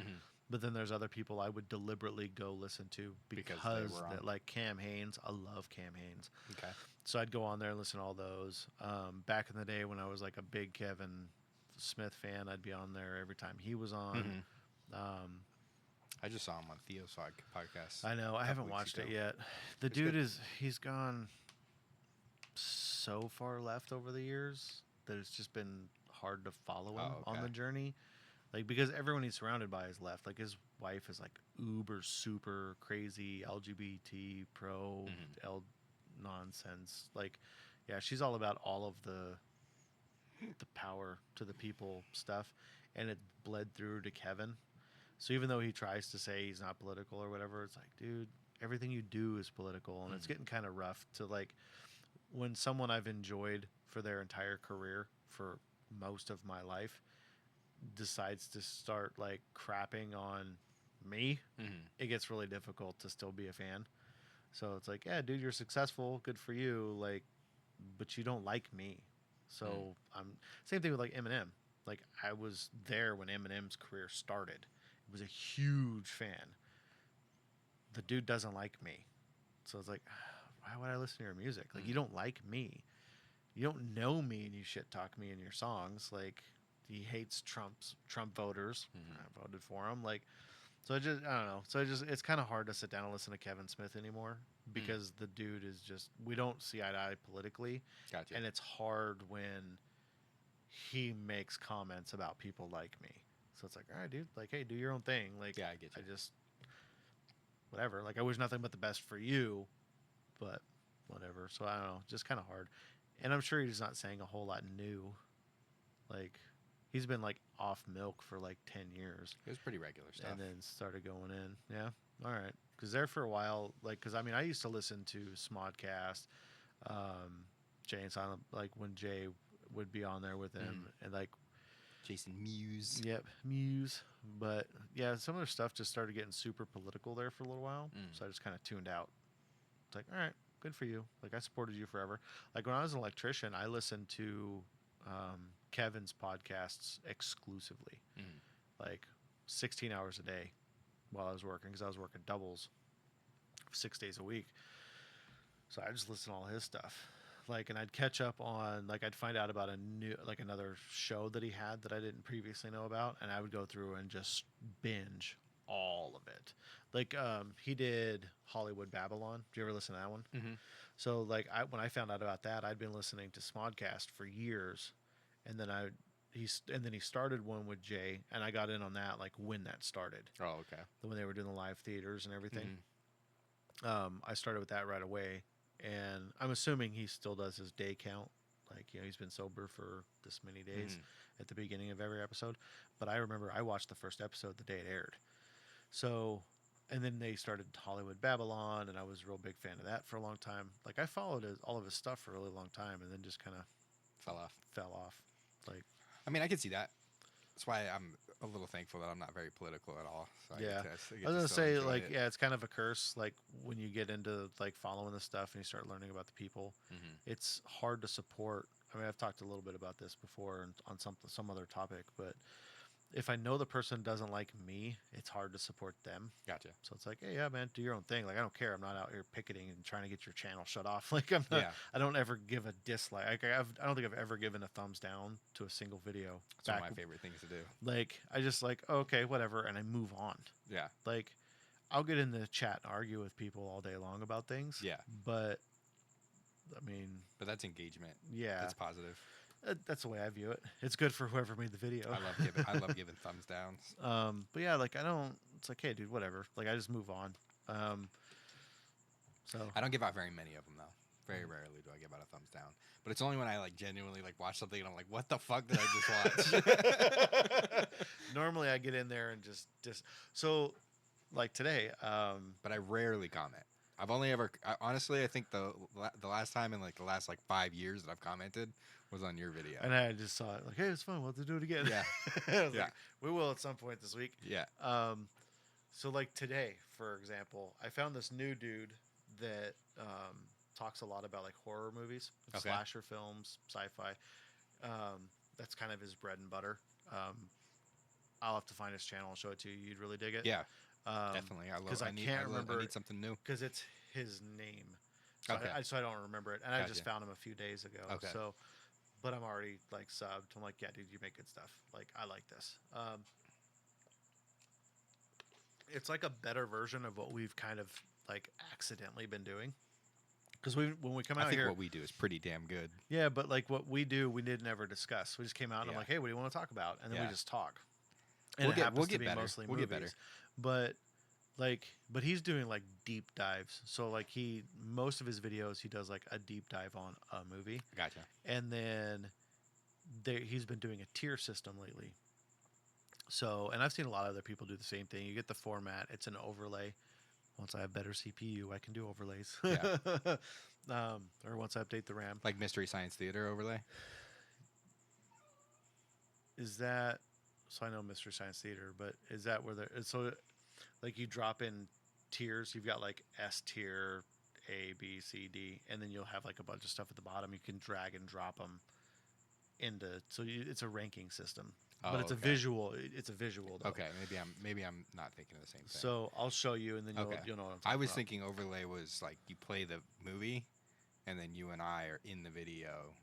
But then there's other people I would deliberately go listen to Because because they were on. like Cam Haines. I love Cam Haines. okay. So I'd go on there and listen to all those. Back in the day when I was like a big Kevin Smith fan, I'd be on there every time he was on. I just saw him on Theo's podcast. I know. I haven't weeks watched it ago. yet. The It's dude good. he's gone so far left over the years that it's just been hard to follow him Oh, on okay. the journey. Like because everyone he's surrounded by is left. Like his wife is like uber super crazy LGBT pro L nonsense. Like yeah, she's all about all of the power to the people stuff, and it bled through to Kevin. So even though he tries to say he's not political or whatever, it's like, dude, everything you do is political, and it's getting kind of rough to like when someone I've enjoyed for their entire career for most of my life decides to start like crapping on me, Mm-hmm. it gets really difficult to still be a fan. So it's like, yeah, dude, you're successful, good for you, like, but you don't like me. Mm. So I'm same thing with like Eminem. Like I was there when Eminem's career started. Was a huge fan. The dude doesn't like me. So it's like, why would I listen to your music? Like, you Mm. don't like me. You don't know me and you shit talk me in your songs. Like, he hates Trump voters. Mm-hmm. I voted for him. Like, so I don't know. So it's kind of hard to sit down and listen to Kevin Smith anymore Mm. because the dude is just, we don't see eye to eye politically. Gotcha. And it's hard when he makes comments about people like me. So it's like, all right, dude, like, hey, do your own thing. Like, Yeah, I get I you. just, whatever. Like, I wish nothing but the best for you, but whatever. So I don't know, just kind of hard. And I'm sure he's not saying a whole lot new. Like, he's been like off milk for like 10 years It was pretty regular stuff. and then started going in. Yeah. All right. Because there for a while, like, because I mean, I used to listen to Smodcast, Jay and Silent, like when Jay would be on there with him, Mm. and like, Jason Mewes. yep, Muse. But yeah, some of their stuff just started getting super political there for a little while. Mm. So I just kind of tuned out. It's like, all right, good for you. Like, I supported you forever. Like, when I was an electrician, I listened to Kevin's podcasts exclusively, Mm. like 16 hours a day while I was working, because I was working doubles 6 days a week. So I just listened to all his stuff. Like, and I'd catch up on, like, I'd find out about a new, like, another show that he had that I didn't previously know about, and I would go through and just binge all of it. Like, he did Hollywood Babylon. Did you ever listen to that one? Mm-hmm. So, like, when I found out about that, I'd been listening to Smodcast for years, and then he started one with Jay, and I got in on that like when that started, Oh, okay. when they were doing the live theaters and everything. Mm-hmm. I started with that right away, and I'm assuming he still does his day count. Like, he's been sober for this many days Mm-hmm. at the beginning of every episode. But I remember I watched the first episode the day it aired. So, and then they started Hollywood Babylon, and I was a real big fan of that for a long time. Like, I followed all of his stuff for a really long time, and then just kind of Fell off. fell off. Like, I mean, I can see that. That's why I'm a little thankful that I'm not very political at all. So yeah, I get I was to gonna still say, enjoy like, it. yeah, it's kind of a curse. Like, when you get into like following this stuff and you start learning about the people, Mm-hmm. it's hard to support. I mean, I've talked a little bit about this before on some other topic, but if I know the person doesn't like me, it's hard to support them. Gotcha. So it's like, hey, yeah, man, do your own thing. Like, I don't care. I'm not out here picketing and trying to get your channel shut off. Like, I'm not. Yeah. I don't ever give a dislike. I don't think I've ever given a thumbs down to a single video. It's one of my favorite things to do. Like, I just like, okay, whatever, and I move on. Yeah. Like, I'll get in the chat and argue with people all day long about things. Yeah. But I mean, But that's engagement. yeah, That's positive. that's the way I view it. It's good for whoever made the video. I love giving thumbs downs. But yeah, like, I don't. It's like, hey, dude, whatever. Like, I just move on. So I don't give out very many of them though. Very rarely do I give out a thumbs down. But it's only when I like genuinely like watch something and I'm like, what the fuck did I just watch? normally I get in there and just so, like today. But I rarely comment. I've only ever honestly I think the last time in like the last like 5 years that I've commented was on your video. And I just saw it like, hey, it's fun. We'll have to do it again. Yeah. I was Yeah. like, we will at some point this week. Yeah. So like today, for example, I found this new dude that talks a lot about like horror movies, Okay. slasher films, sci-fi. That's kind of his bread and butter. I'll have to find his channel and show it to you. You'd really dig it. Yeah. Definitely. I love 'cause I need, can't I love- remember- I need something new. because it's his name. So Okay. so I don't remember it, and I just Gotcha. found him a few days ago. Okay. So, but I'm already like subbed. I'm like, yeah, dude, you make good stuff. Like, I like this. It's like a better version of what we've kind of like accidentally been doing. Because when we come I out think here, what we do is pretty damn good. yeah, but like what we do, we did never discuss. We just came out and I'm Yeah. like, hey, what do you want to talk about? And then Yeah. we just talk. And We'll it get- happens we'll to get be better. mostly We'll movies. get better. But but he's doing like deep dives. So like most of his videos he does like a deep dive on a movie, Gotcha. and then he's been doing a tier system lately. So, and I've seen a lot of other people do the same thing. You get the format; it's an overlay. Once I have better CPU, I can do overlays. Yeah. Or once I update the RAM. Like Mystery Science Theater overlay. Is that so? I know Mystery Science Theater, but is that where so like you drop in tiers. You've got like S tier, A, B, C, D, and then you'll have like a bunch of stuff at the bottom. You can drag and drop them into. It's a ranking system, but Oh, it's a okay. visual. It's a visual though. Okay, maybe I'm not thinking of the same thing. So I'll show you, and then Okay. you'll know what I'm talking I was about. thinking overlay was like you play the movie, and then you and I are in the video.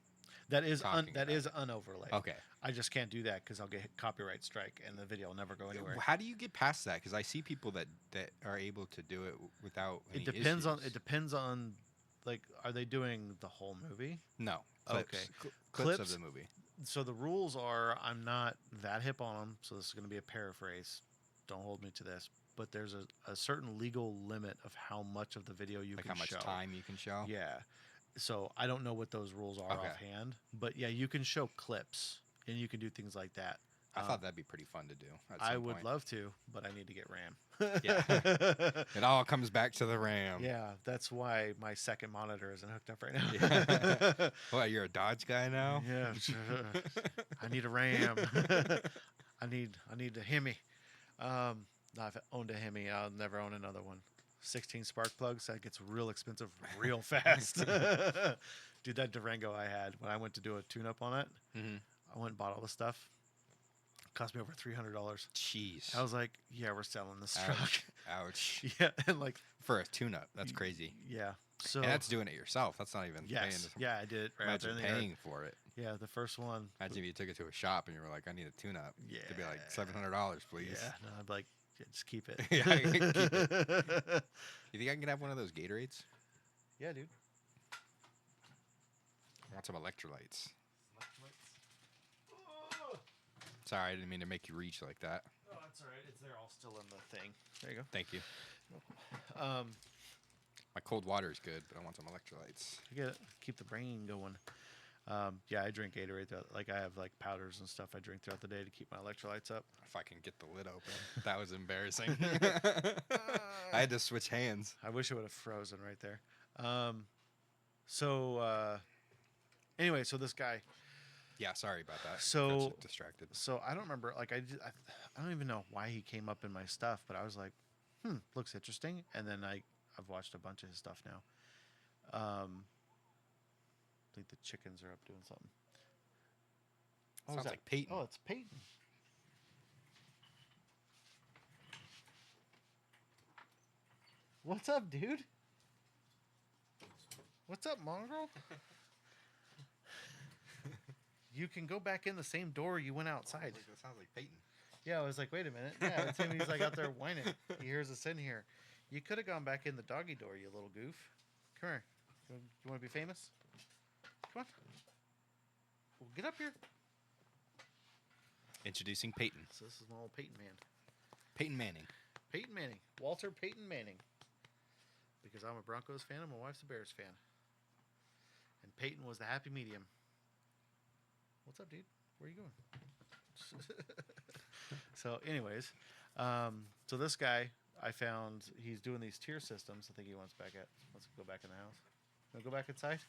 That is talking that about is unoverlay. Okay. I just can't do that because I'll get copyright strike, and the video will never go anywhere. How do you get past that? Because I see people that are able to do it without any It depends on, like, are they doing the whole movie? No. Clips. Okay. Clips of Clips? the movie. So the rules are, I'm not that hip on them, so this is going to be a paraphrase. Don't hold me to this, but there's a certain legal limit of how much of the video you Like can how much show. time you can show. Yeah. So I don't know what those rules are Okay. offhand, but yeah, you can show clips and you can do things like that. I thought that'd be pretty fun to do. At some I would point. love to, but I need to get RAM. Yeah. It all comes back to the RAM. Yeah, that's why my second monitor isn't hooked up right now. Yeah. What, you're a Dodge guy now? Yeah, I need a RAM. I need a Hemi. No, I've owned a Hemi. I'll never own another one. 16 spark plugs. That gets real expensive real fast. Dude, that Durango I had when I went to do a tune-up on it, Mm-hmm. I went and bought all the stuff. Cost me over $300. Jeez. I was like, yeah, we're selling this Ouch. truck. Ouch. Yeah, and like, For a tune-up, that's crazy. yeah. So And that's doing it yourself. That's not even paying. yes, yeah, I did it right out there Imagine in the yard. paying for it. Yeah, the first one. Imagine if you took it to a shop and you were like, "I need a tune-up." Yeah. It'd be like $700, please. Yeah, no, I'd be like, yeah, just keep it. Yeah, keep it. You think I can have one of those Gatorades? Yeah, dude. I want some electrolytes. Sorry, I didn't mean to make you reach like that. Oh, that's all right. They're all still in the thing. There you go. Thank you. Um, My cold water is good, but I want some electrolytes. keep the brain going. Yeah, I drink Gatorade. Like I have like powders and stuff I drink throughout the day to keep my electrolytes up. If I can get the lid open. That was embarrassing. I had to switch hands. I wish it would have frozen right there. Anyway, so this guy. Yeah, sorry about that. So- Got distracted. So I don't remember. Like I don't even know why he came up in my stuff, but I was like, looks interesting. And then I've watched a bunch of his stuff now. I think the chickens are up doing something. Oh, is Sounds that- like Peyton. Oh, it's Peyton. What's up, dude? What's up, mongrel? You can go back in the same door you went outside. That sounds like Peyton. Yeah, I was like, wait a minute. Yeah, it's him. He's like out there whining. He hears us in here. You could have gone back in the doggy door, you little goof. Come here. You want to be famous? Come on. Well, get up here. Introducing Peyton. So this is my old Peyton man. Peyton Manning. Peyton Manning. Walter Peyton Manning. Because I'm a Broncos fan and my wife's a Bears fan. And Peyton was the happy medium. What's up, dude? Where are you going? So, anyways, so this guy, I found he's doing these tier systems. I think he wants to go back in the house. Want to go back inside?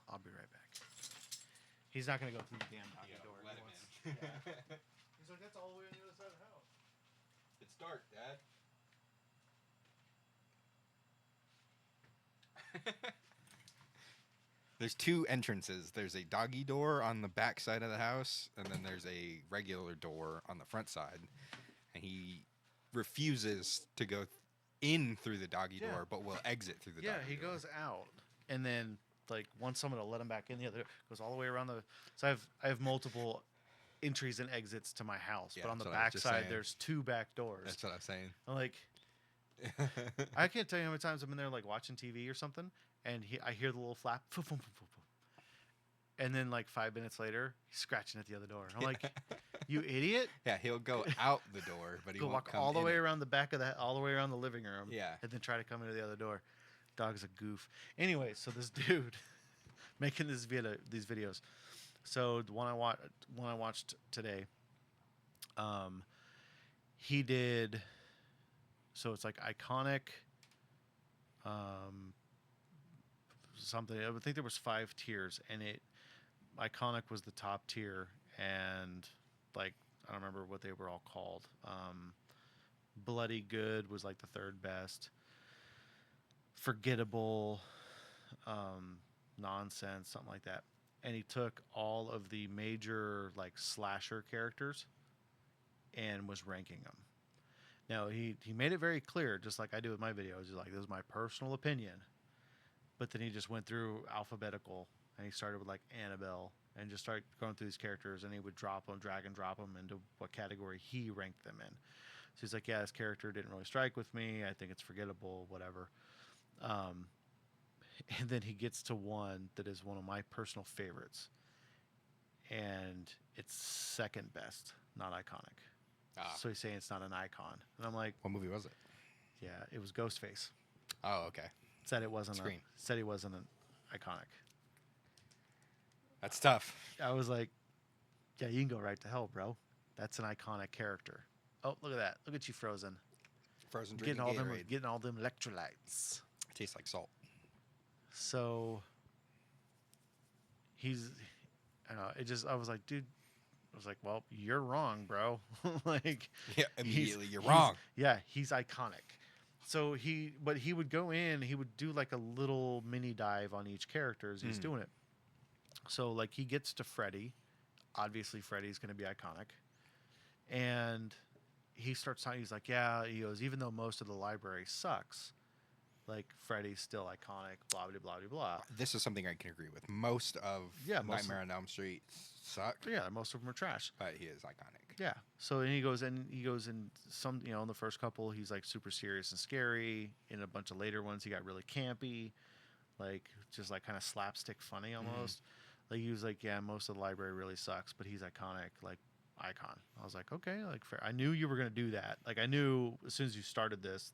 I'll be right back. He's not going to go through the damn doggy door. let He him wants- in. yeah. He's like, that's all the way on the other side of the house. It's dark, Dad. There's two entrances. There's a doggy door on the back side of the house, and then there's a regular door on the front side. And he refuses to go in through the doggy Yeah. door, but will exit through the Yeah, doggy he door. goes out, and then like wants someone to let him back in. The other goes all the way around the. So I have multiple entries and exits to my house, Yeah, but on the that's what I was back just side saying. there's two back doors. That's what I'm saying. I'm like, I can't tell you how many times I'm in there like watching TV or something, and I hear the little flap, and then like 5 minutes later he's scratching at the other door. I'm like, you idiot! Yeah, he'll go out the door, but he Go won't walk come all the in way it. around the back of all the way around the living room. Yeah. And then try to come into the other door. Dog's a goof. Anyway, so this dude making these videos. So the one I watched today, he did. So it's like iconic. Something. I would think there was 5 tiers, and iconic was the top tier, and like I don't remember what they were all called. Bloody Good was like the third best. Forgettable, Nonsense, something like that. And he took all of the major like slasher characters and was ranking them. Now he made it very clear, just like I do with my videos. He's like, "This is my personal opinion," but then he just went through alphabetical, and he started with like Annabelle, and just started going through these characters, and he would drop them, drag and drop them into what category he ranked them in. So he's like, "Yeah, this character didn't really strike with me. I think it's forgettable, whatever." Um, and then he gets to one that is one of my personal favorites, and it's second best, not iconic. Ah, So he's saying it's not an icon, and I'm like, what movie was it? yeah, it was Ghostface. Oh, okay. Said it wasn't. Scream. Said he wasn't an iconic. That's tough. I was like, yeah, you can go right to hell, bro. That's an iconic character. Oh, look at that! Look at you, Frozen. Frozen Getting drinking all them, Gatorade. getting all them electrolytes. Tastes like salt. So he's, I don't know. It just, I was like, dude. I was like, well, you're wrong, bro. Like, Yeah, immediately you're he's- wrong. Yeah, he's iconic. So but he would go in, he would do like a little mini dive on each character as he's doing it. So like he gets to Freddy, obviously Freddy's going to be iconic, and he starts talking. He's like, yeah, he goes, even though most of the library sucks, like Freddy's still iconic. Blah blah blah blah blah. This is something I can agree with. Most of Yeah, most Nightmare on Elm Street suck, But yeah, most of them are trash. but he is iconic. Yeah. So and he goes in some, you know, in the first couple he's like super serious and scary. In a bunch of later ones he got really campy, like just like kind of slapstick funny almost. Like he was like, yeah, most of the library really sucks, but he's iconic, like icon. I was like, okay, like fair. I knew you were gonna do that. Like I knew as soon as you started this,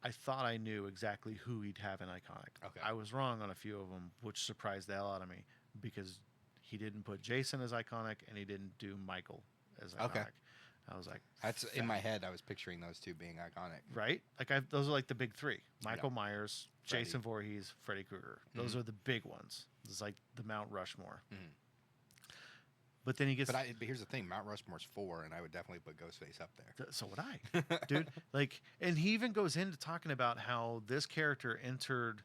I thought I knew exactly who he'd have in iconic. Okay. I was wrong on a few of them, which surprised the hell out of me because he didn't put Jason as iconic and he didn't do Michael as iconic. Okay. I was like, That's in my head. I was picturing those two being iconic. right? Like those are like the big three: Michael Myers, Freddy. Jason Voorhees, Freddy Krueger. Those are the big ones. It's like the Mount Rushmore. Mhm. But then he gets. But here's the thing: Mount Rushmore's 4, and I would definitely put Ghostface up there. So would I, dude. Like, and he even goes into talking about how this character entered,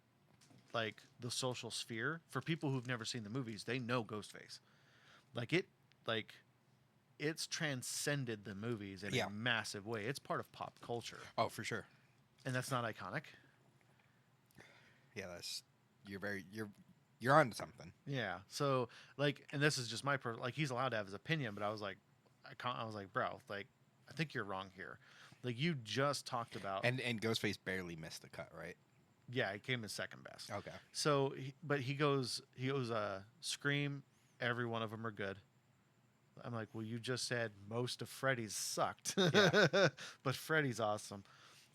like, the social sphere. For people who've never seen the movies, they know Ghostface. It's transcended the movies in Yeah. a massive way. It's part of pop culture, Oh, for sure. and that's not iconic. Yeah, you're onto something. Yeah. So like, and this is just my like, he's allowed to have his opinion, but I was like, I was like, bro, like, I think you're wrong here. Like, you just talked about, And Ghostface barely missed the cut, right? yeah, he came in second best. Okay. So, but he goes, Scream, every one of them are good. I'm like, well, you just said most of Freddy's sucked, Yeah. but Freddy's awesome.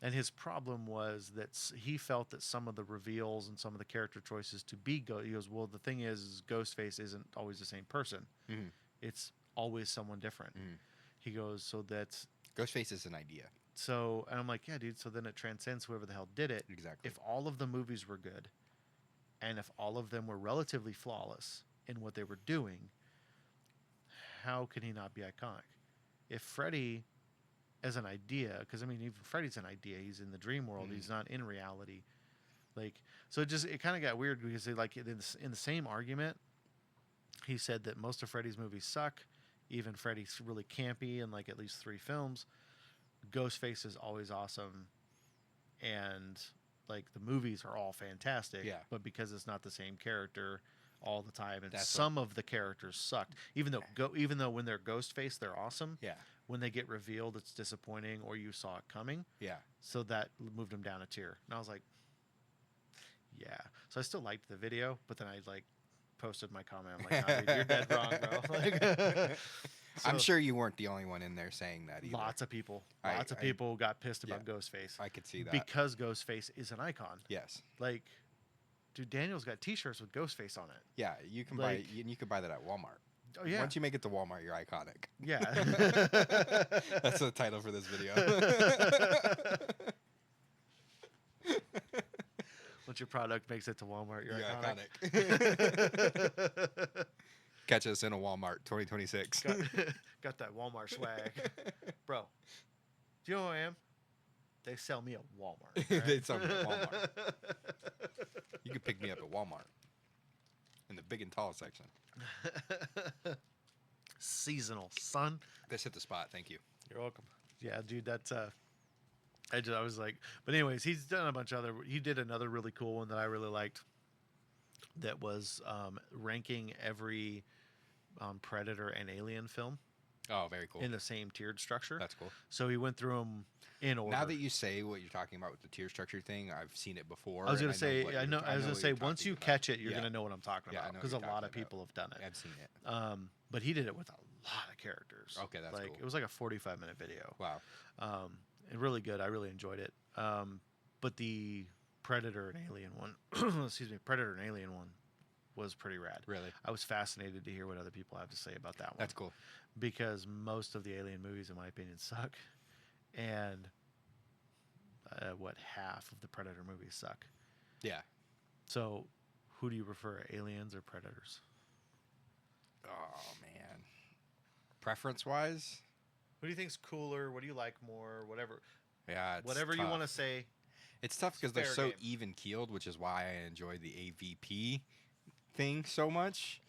And his problem was that he felt that some of the reveals and some of the character choices to be he goes, well, the thing is Ghostface isn't always the same person. Mhm. It's always someone different. Mhm. He goes, so that's Ghostface is an idea. so, and I'm like, yeah, dude. So then it transcends whoever the hell did it. Exactly. If all of the movies were good, and if all of them were relatively flawless in what they were doing, how can he not be iconic? If Freddy, as an idea, because I mean, even Freddy's an idea. He's in the dream world. He's not in reality. Like, so it kind of got weird because like in the same argument, he said that most of Freddy's movies suck. Even Freddy's really campy in like at least 3 films. Ghostface is always awesome, and like the movies are all fantastic. Yeah. But because it's not the same character all the time, and That's some of the characters sucked. Even though when they're Ghostface, they're awesome. Yeah. When they get revealed, it's disappointing, or you saw it coming. Yeah. So that moved him down a tier, and I was like, yeah. So I still liked the video, but then I like posted my comment. I'm like, nah, dude, you're dead wrong, bro. Like, I'm so- sure you weren't the only one in there saying that either. Lots of people. I- Lots of I- people got pissed about Ghostface I could see that. because Ghostface is an icon. Yes. Like, dude, Daniel's got T-shirts with Ghostface on it. Yeah, you can Like- you can buy that at Walmart. Oh yeah, Once you make it to Walmart, you're iconic. yeah. That's the title for this video. Once your product makes it to Walmart, you're You're iconic. iconic. Catch us in a Walmart 2026. got, got that Walmart swag, bro. Do you know who I am? They sell me at Walmart. Right? They sell me at Walmart. You can pick me up at Walmart in the big and tall section. Seasonal, son. This hit the spot. Thank you. You're welcome. Yeah, dude, that's I was like, but anyways, he's done a bunch of other. He did another really cool one that I really liked. That was ranking every Predator and Alien film Oh, very cool. in the same tiered structure. That's cool. So he went through them in order. Now that you say what you're talking about with the tier structure thing, I've seen it before. I was gonna and say, what I you're- know. I was gonna what say, you're once you talking catch about. it, you're Yeah. gonna know what I'm talking Yeah, I about know what because a you're lot of talking people have done it. I've seen it. But he did it with a lot of characters. Okay, that's like cool. it was like a 45-minute video. Wow. And really good. I really enjoyed it. But the Predator and Alien one, excuse me, Predator and Alien one was pretty rad. Really? I was fascinated to hear what other people have to say about that one. That's cool. Because most of the Alien movies, in my opinion, suck, and half of the Predator movies suck. Yeah. So, who do you prefer, Aliens or Predators? Oh man. Preference wise? Who do you think's cooler? What do you like more? Whatever, Yeah. whatever you want to say. It's tough because they're fair so game. even keeled, which is why I enjoy the AVP thing so much.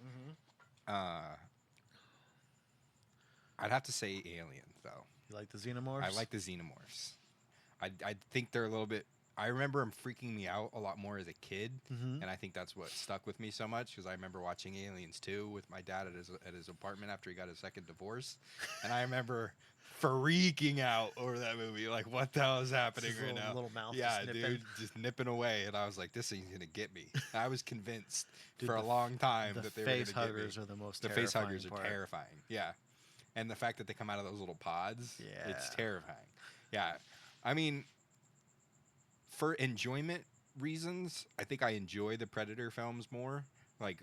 I'd have to say Aliens though. You like the Xenomorphs? I like the Xenomorphs. I think they're a little bit. I remember them freaking me out a lot more as a kid, Mhm. and I think that's what stuck with me so much because I remember watching Aliens 2 with my dad at his apartment after he got his second divorce, and I remember freaking out over that movie. Like, what the hell is happening His right now? little mouth Yeah, just dude, nipping. just nipping away, and I was like, this thing's gonna get me. I was convinced Dude, for a long time The that they were face gonna get me. huggers are the most The face terrifying huggers are part. terrifying. Yeah. And the fact that they come out of those little pods, it's Yeah. terrifying. Yeah. I mean, for enjoyment reasons, I think I enjoy the Predator films more, like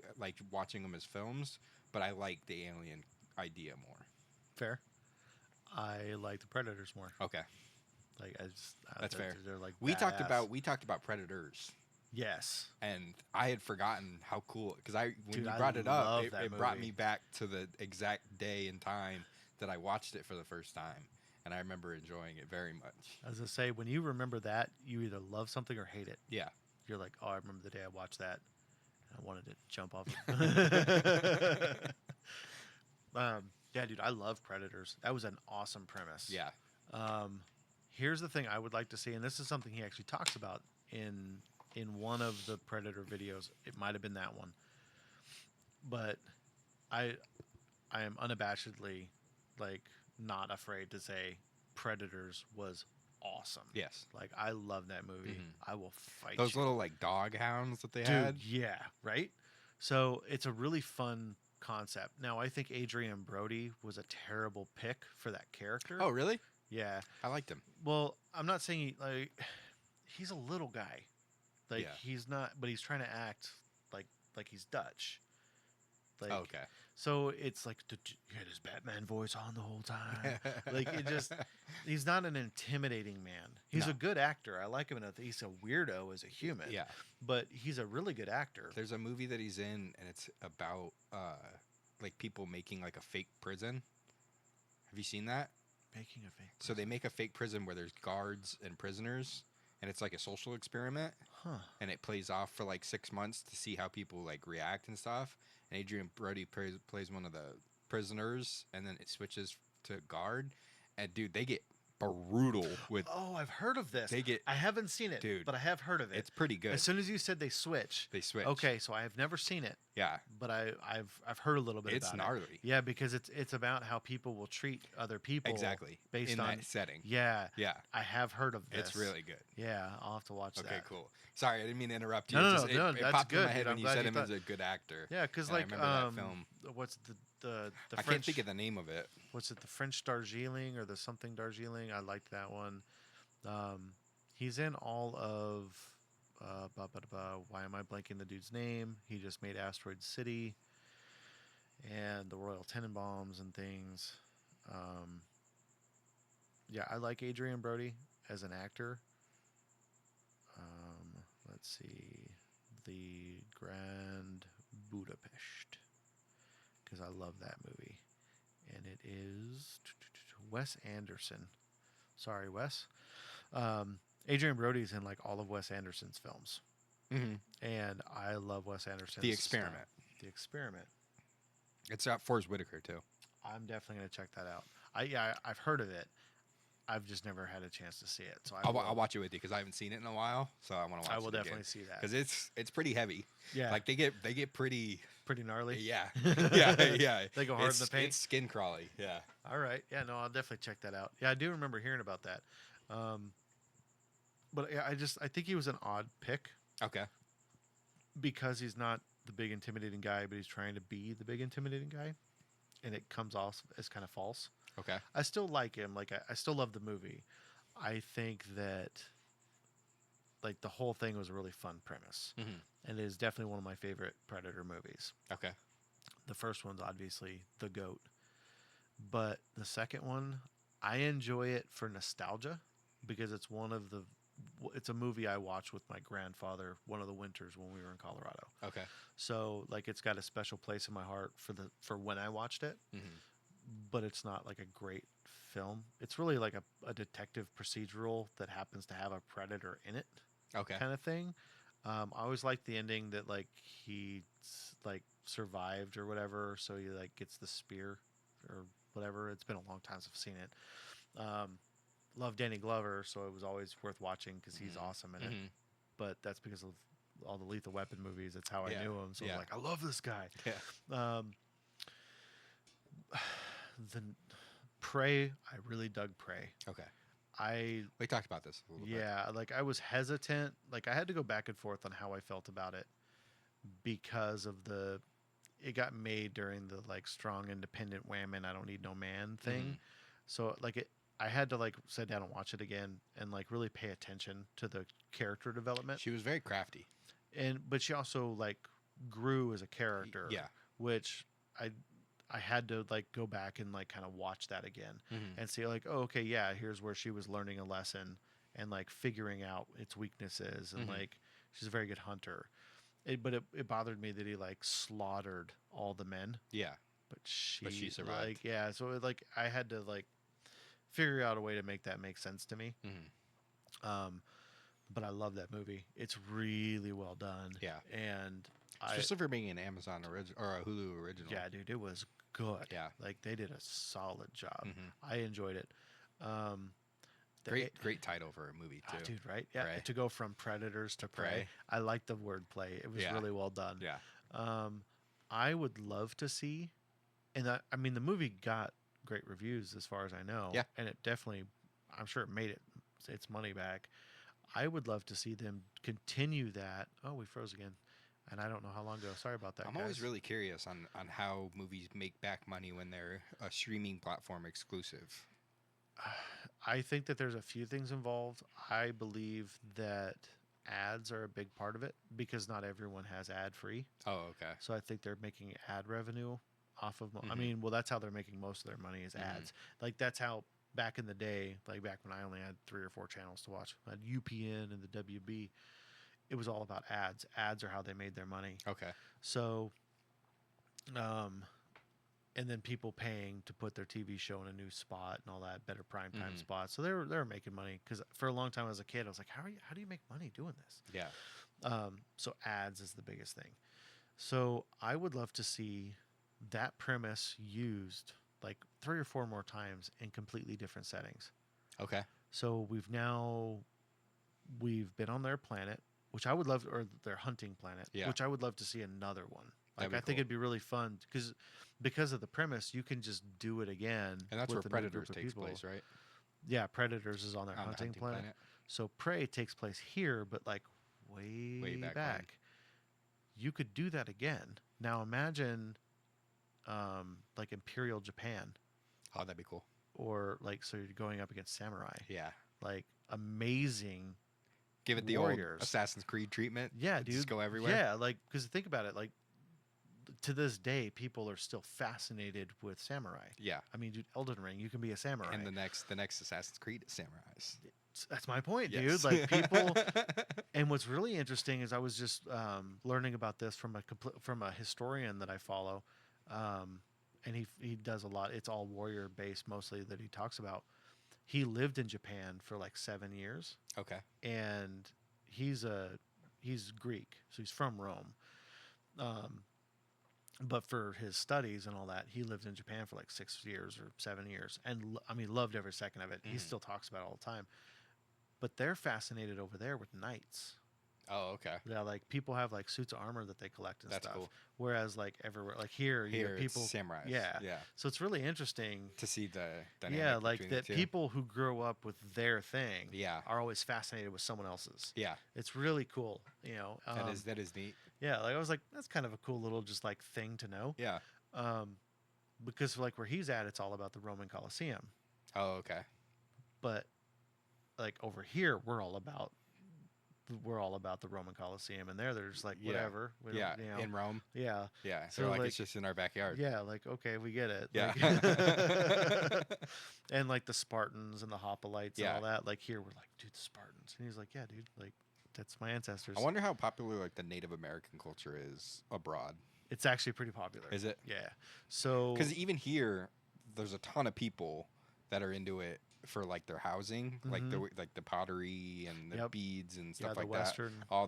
watching them as films, but I like the Alien idea more. Fair. I like the Predators more. Okay. Like I just That's fair. They're like We talked badass. about Predators. Yes. And I had forgotten how cool because when Dude, you I brought it up, love it that brought movie. me back to the exact day and time that I watched it for the first time, and I remember enjoying it very much. As I say, when you remember that, you either love something or hate it. Yeah, You're like, oh, I remember the day I watched that. And I wanted to jump off. Yeah, dude, I love Predators. That was an awesome premise. yeah, Here's the thing I would like to see, and this is something he actually talks about in one of the Predator videos. It might have been that one, but I am unabashedly like not afraid to say Predators was awesome. yes. Like I love that movie. Mhm. I will fight Those you. little like dog hounds that they Dude, had. yeah, right. So it's a really fun concept. Now I think Adrian Brody was a terrible pick for that character. Oh, really? yeah. I liked him. Well, I'm not saying he's a little guy. Like Yeah. he's not, but he's trying to act like he's Dutch. Like, Oh, okay. So it's like you had his Batman voice on the whole time. Like it just, he's not an intimidating man. He's No. a good actor. I like him. He's a weirdo as a human. Yeah. But he's a really good actor. There's a movie that he's in, and it's about like people making like a fake prison. Have you seen that? Making a fake. So they make a fake prison where there's guards and prisoners, and it's like a social experiment. Huh. And it plays off for like 6 months to see how people like react and stuff. And Adrian Brody plays one of the prisoners, and then it switches to guard. And dude, they get brutal with. Oh, I've heard of this. They get. I haven't seen it, Dude, but I have heard of it. It's pretty good. As soon as you said they switch. They switch. Okay, so I have never seen it, Yeah, but I've heard a little bit it's about gnarly. it. Yeah, because it's about how people will treat other people. Exactly. Based in on that setting. Yeah. Yeah, I have heard of this. it's really good. Yeah, I'll have to watch that. Okay, cool. Sorry, I didn't mean to interrupt you. No, It no, just- no, it that's popped in good, my head dude. when I'm you glad said you him thought- as a good actor. Yeah, because And I like remember that film. what's the I French? can't think of the name of it. What's it? The French Darjeeling or the something Darjeeling? I liked that one. He's in all of. Why am I blanking the dude's name? He just made Asteroid City and the Royal Tenenbaums and things. Yeah, I like Adrian Brody as an actor. Let's see, the Grand Budapest, because I love that movie, and it is Wes Anderson. Sorry, Wes. Adrian Brody's in like all of Wes Anderson's films, Hmm. and I love Wes Anderson's The stuff. Experiment. The Experiment. It's got Forrest Whitaker too. I'm definitely gonna check that out. I've heard of it. I've just never had a chance to see it, so I'll watch it with you because I haven't seen it in a while, so I want to watch I will it definitely again. see that. Because it's pretty heavy. Yeah, Like they get pretty. pretty gnarly. Yeah, yeah. They go hard It's, in the paint. It's skin crawly. Yeah. All right. Yeah, no, I'll definitely check that out. Yeah, I do remember hearing about that. Um, but yeah, I think he was an odd pick Okay. because he's not the big intimidating guy, but he's trying to be the big intimidating guy, and it comes off as kind of false. Okay. I still like him. Like I still love the movie. I think that like the whole thing was a really fun premise, Hmm. and it is definitely one of my favorite Predator movies. Okay. The first one's obviously the GOAT, but the second one, I enjoy it for nostalgia because it's a movie I watched with my grandfather one of the winters when we were in Colorado. Okay. So like it's got a special place in my heart for when I watched it, Hmm. but it's not like a great film. It's really like a detective procedural that happens to have a predator in it, Okay. kind of thing. I always liked the ending that like like survived or whatever, so he like gets the spear or whatever. It's been a long time since I've seen it. Love Danny Glover, so it was always worth watching because he's awesome in it. Hmm. But that's because of all the Lethal Weapon movies. That's how Yeah. I knew him. So I Yeah. was like, I love this guy. Yeah. Um, the Prey, I really dug Prey. Okay. I We talked about this a little bit. Yeah, like I was hesitant. Like I had to go back and forth on how I felt about it because of it got made during the like strong independent women I don't need no man thing. Mhm. So like I had to like sit down and watch it again and like really pay attention to the character development. She was very crafty. But she also like grew as a character. Yeah. Which I had to like go back and like kind of watch that again Mhm. and see like, oh, okay, yeah, here's where she was learning a lesson and like figuring out its weaknesses and Mhm. like she's a very good hunter. But it bothered me that he like slaughtered all the men, Yeah. but she survived. like yeah, so like I had to like figure out a way to make that make sense to me. Mhm. But I love that movie. It's really well done. Yeah. And Especially for being an Amazon original or a Hulu original. yeah, dude, it was good. Yeah. Like they did a solid job. Mhm. I enjoyed it. Great title for a movie too. Dude, right? Yeah, Prey. to go from Predators to Prey. Prey. I like the wordplay. It was Yeah. really well done. Yeah. I would love to see, and I mean, the movie got great reviews as far as I know. Yeah. And it definitely, I'm sure it made its money back. I would love to see them continue that. Oh, we froze again. And I don't know how long ago. Sorry about that. I'm guys. always really curious on how movies make back money when they're a streaming platform exclusive. I think that there's a few things involved. I believe that ads are a big part of it because not everyone has ad free. Oh, okay. So I think they're making ad revenue off of. I Mhm. mean, well, that's how they're making most of their money is Mhm. ads. Like that's how back in the day, like back when I only had 3 or 4 channels to watch, I had UPN and the WB. It was all about ads. Ads are how they made their money. Okay. So, and then people paying to put their TV show in a new spot and all that better primetime Mhm. spots. So they were making money because for a long time as a kid, I was like, how do you make money doing this? Yeah. So ads is the biggest thing. So I would love to see that premise used like 3 or 4 more times in completely different settings. Okay. So we've been on their planet, which I would love, or their hunting planet, Yeah. which I would love to see another one. Like That'd be I think cool. it'd be really fun because of the premise, you can just do it again. And that's with where a new Predators group of takes people. place, right? Yeah, Predators is on their On the hunting planet. So Prey takes place here, but like way back back. when. You could do that again. Now imagine, like Imperial Japan, Oh, that'd be cool. or like so you're going up against samurai, Yeah. like amazing. Give it the Warriors. old Assassin's Creed treatment. Yeah, dude. Just go everywhere. Yeah, like because think about it, like to this day, people are still fascinated with samurai. Yeah. I mean, dude, Elden Ring, you can be a samurai. And the next Assassin's Creed is samurais. That's my point, Yes. dude. Like people. And what's really interesting is I was just learning about this from a historian that I follow. and he does a lot. It's all warrior based mostly that he talks about. He lived in Japan for like 7 years, Okay. and he's a he's Greek, so he's from Rome. Um, but for his studies and all that, he lived in Japan for like 6 years or 7 years, and I mean, loved every second of it. He Mhm. still talks about it all the time. But they're fascinated over there with knights. Oh, okay. Yeah, like people have like suits of armor that they collect and That's stuff. cool. Whereas like everywhere, like here, you Here have it's people. samurais. Yeah. Yeah. So it's really interesting. To see the dynamic Yeah, like between that the two. people who grow up with their thing Yeah. are always fascinated with someone else's. Yeah. It's really cool, you know. That is neat. Yeah, like I was like, that's kind of a cool little just like thing to know. Yeah. Um, because like where he's at, it's all about the Roman Colosseum. Oh, okay. But like over here, we're all about the Roman Colosseum, and they're just like Yeah. whatever. We don't- Yeah. you know, In Rome. yeah. Yeah. So, So like like- it's just in our backyard. Yeah, like okay, we get it. Yeah. Like- and like the Spartans and the hoplites Yeah. and all that. Like here, we're like, dude, the Spartans, and he's like, yeah, dude, like that's my ancestors. I wonder how popular like the Native American culture is abroad. It's actually pretty popular. Is it? Yeah. So Because even here, there's a ton of people that are into it for like their housing, like the pottery and the Yep. beads and yeah, stuff the like Western. that. All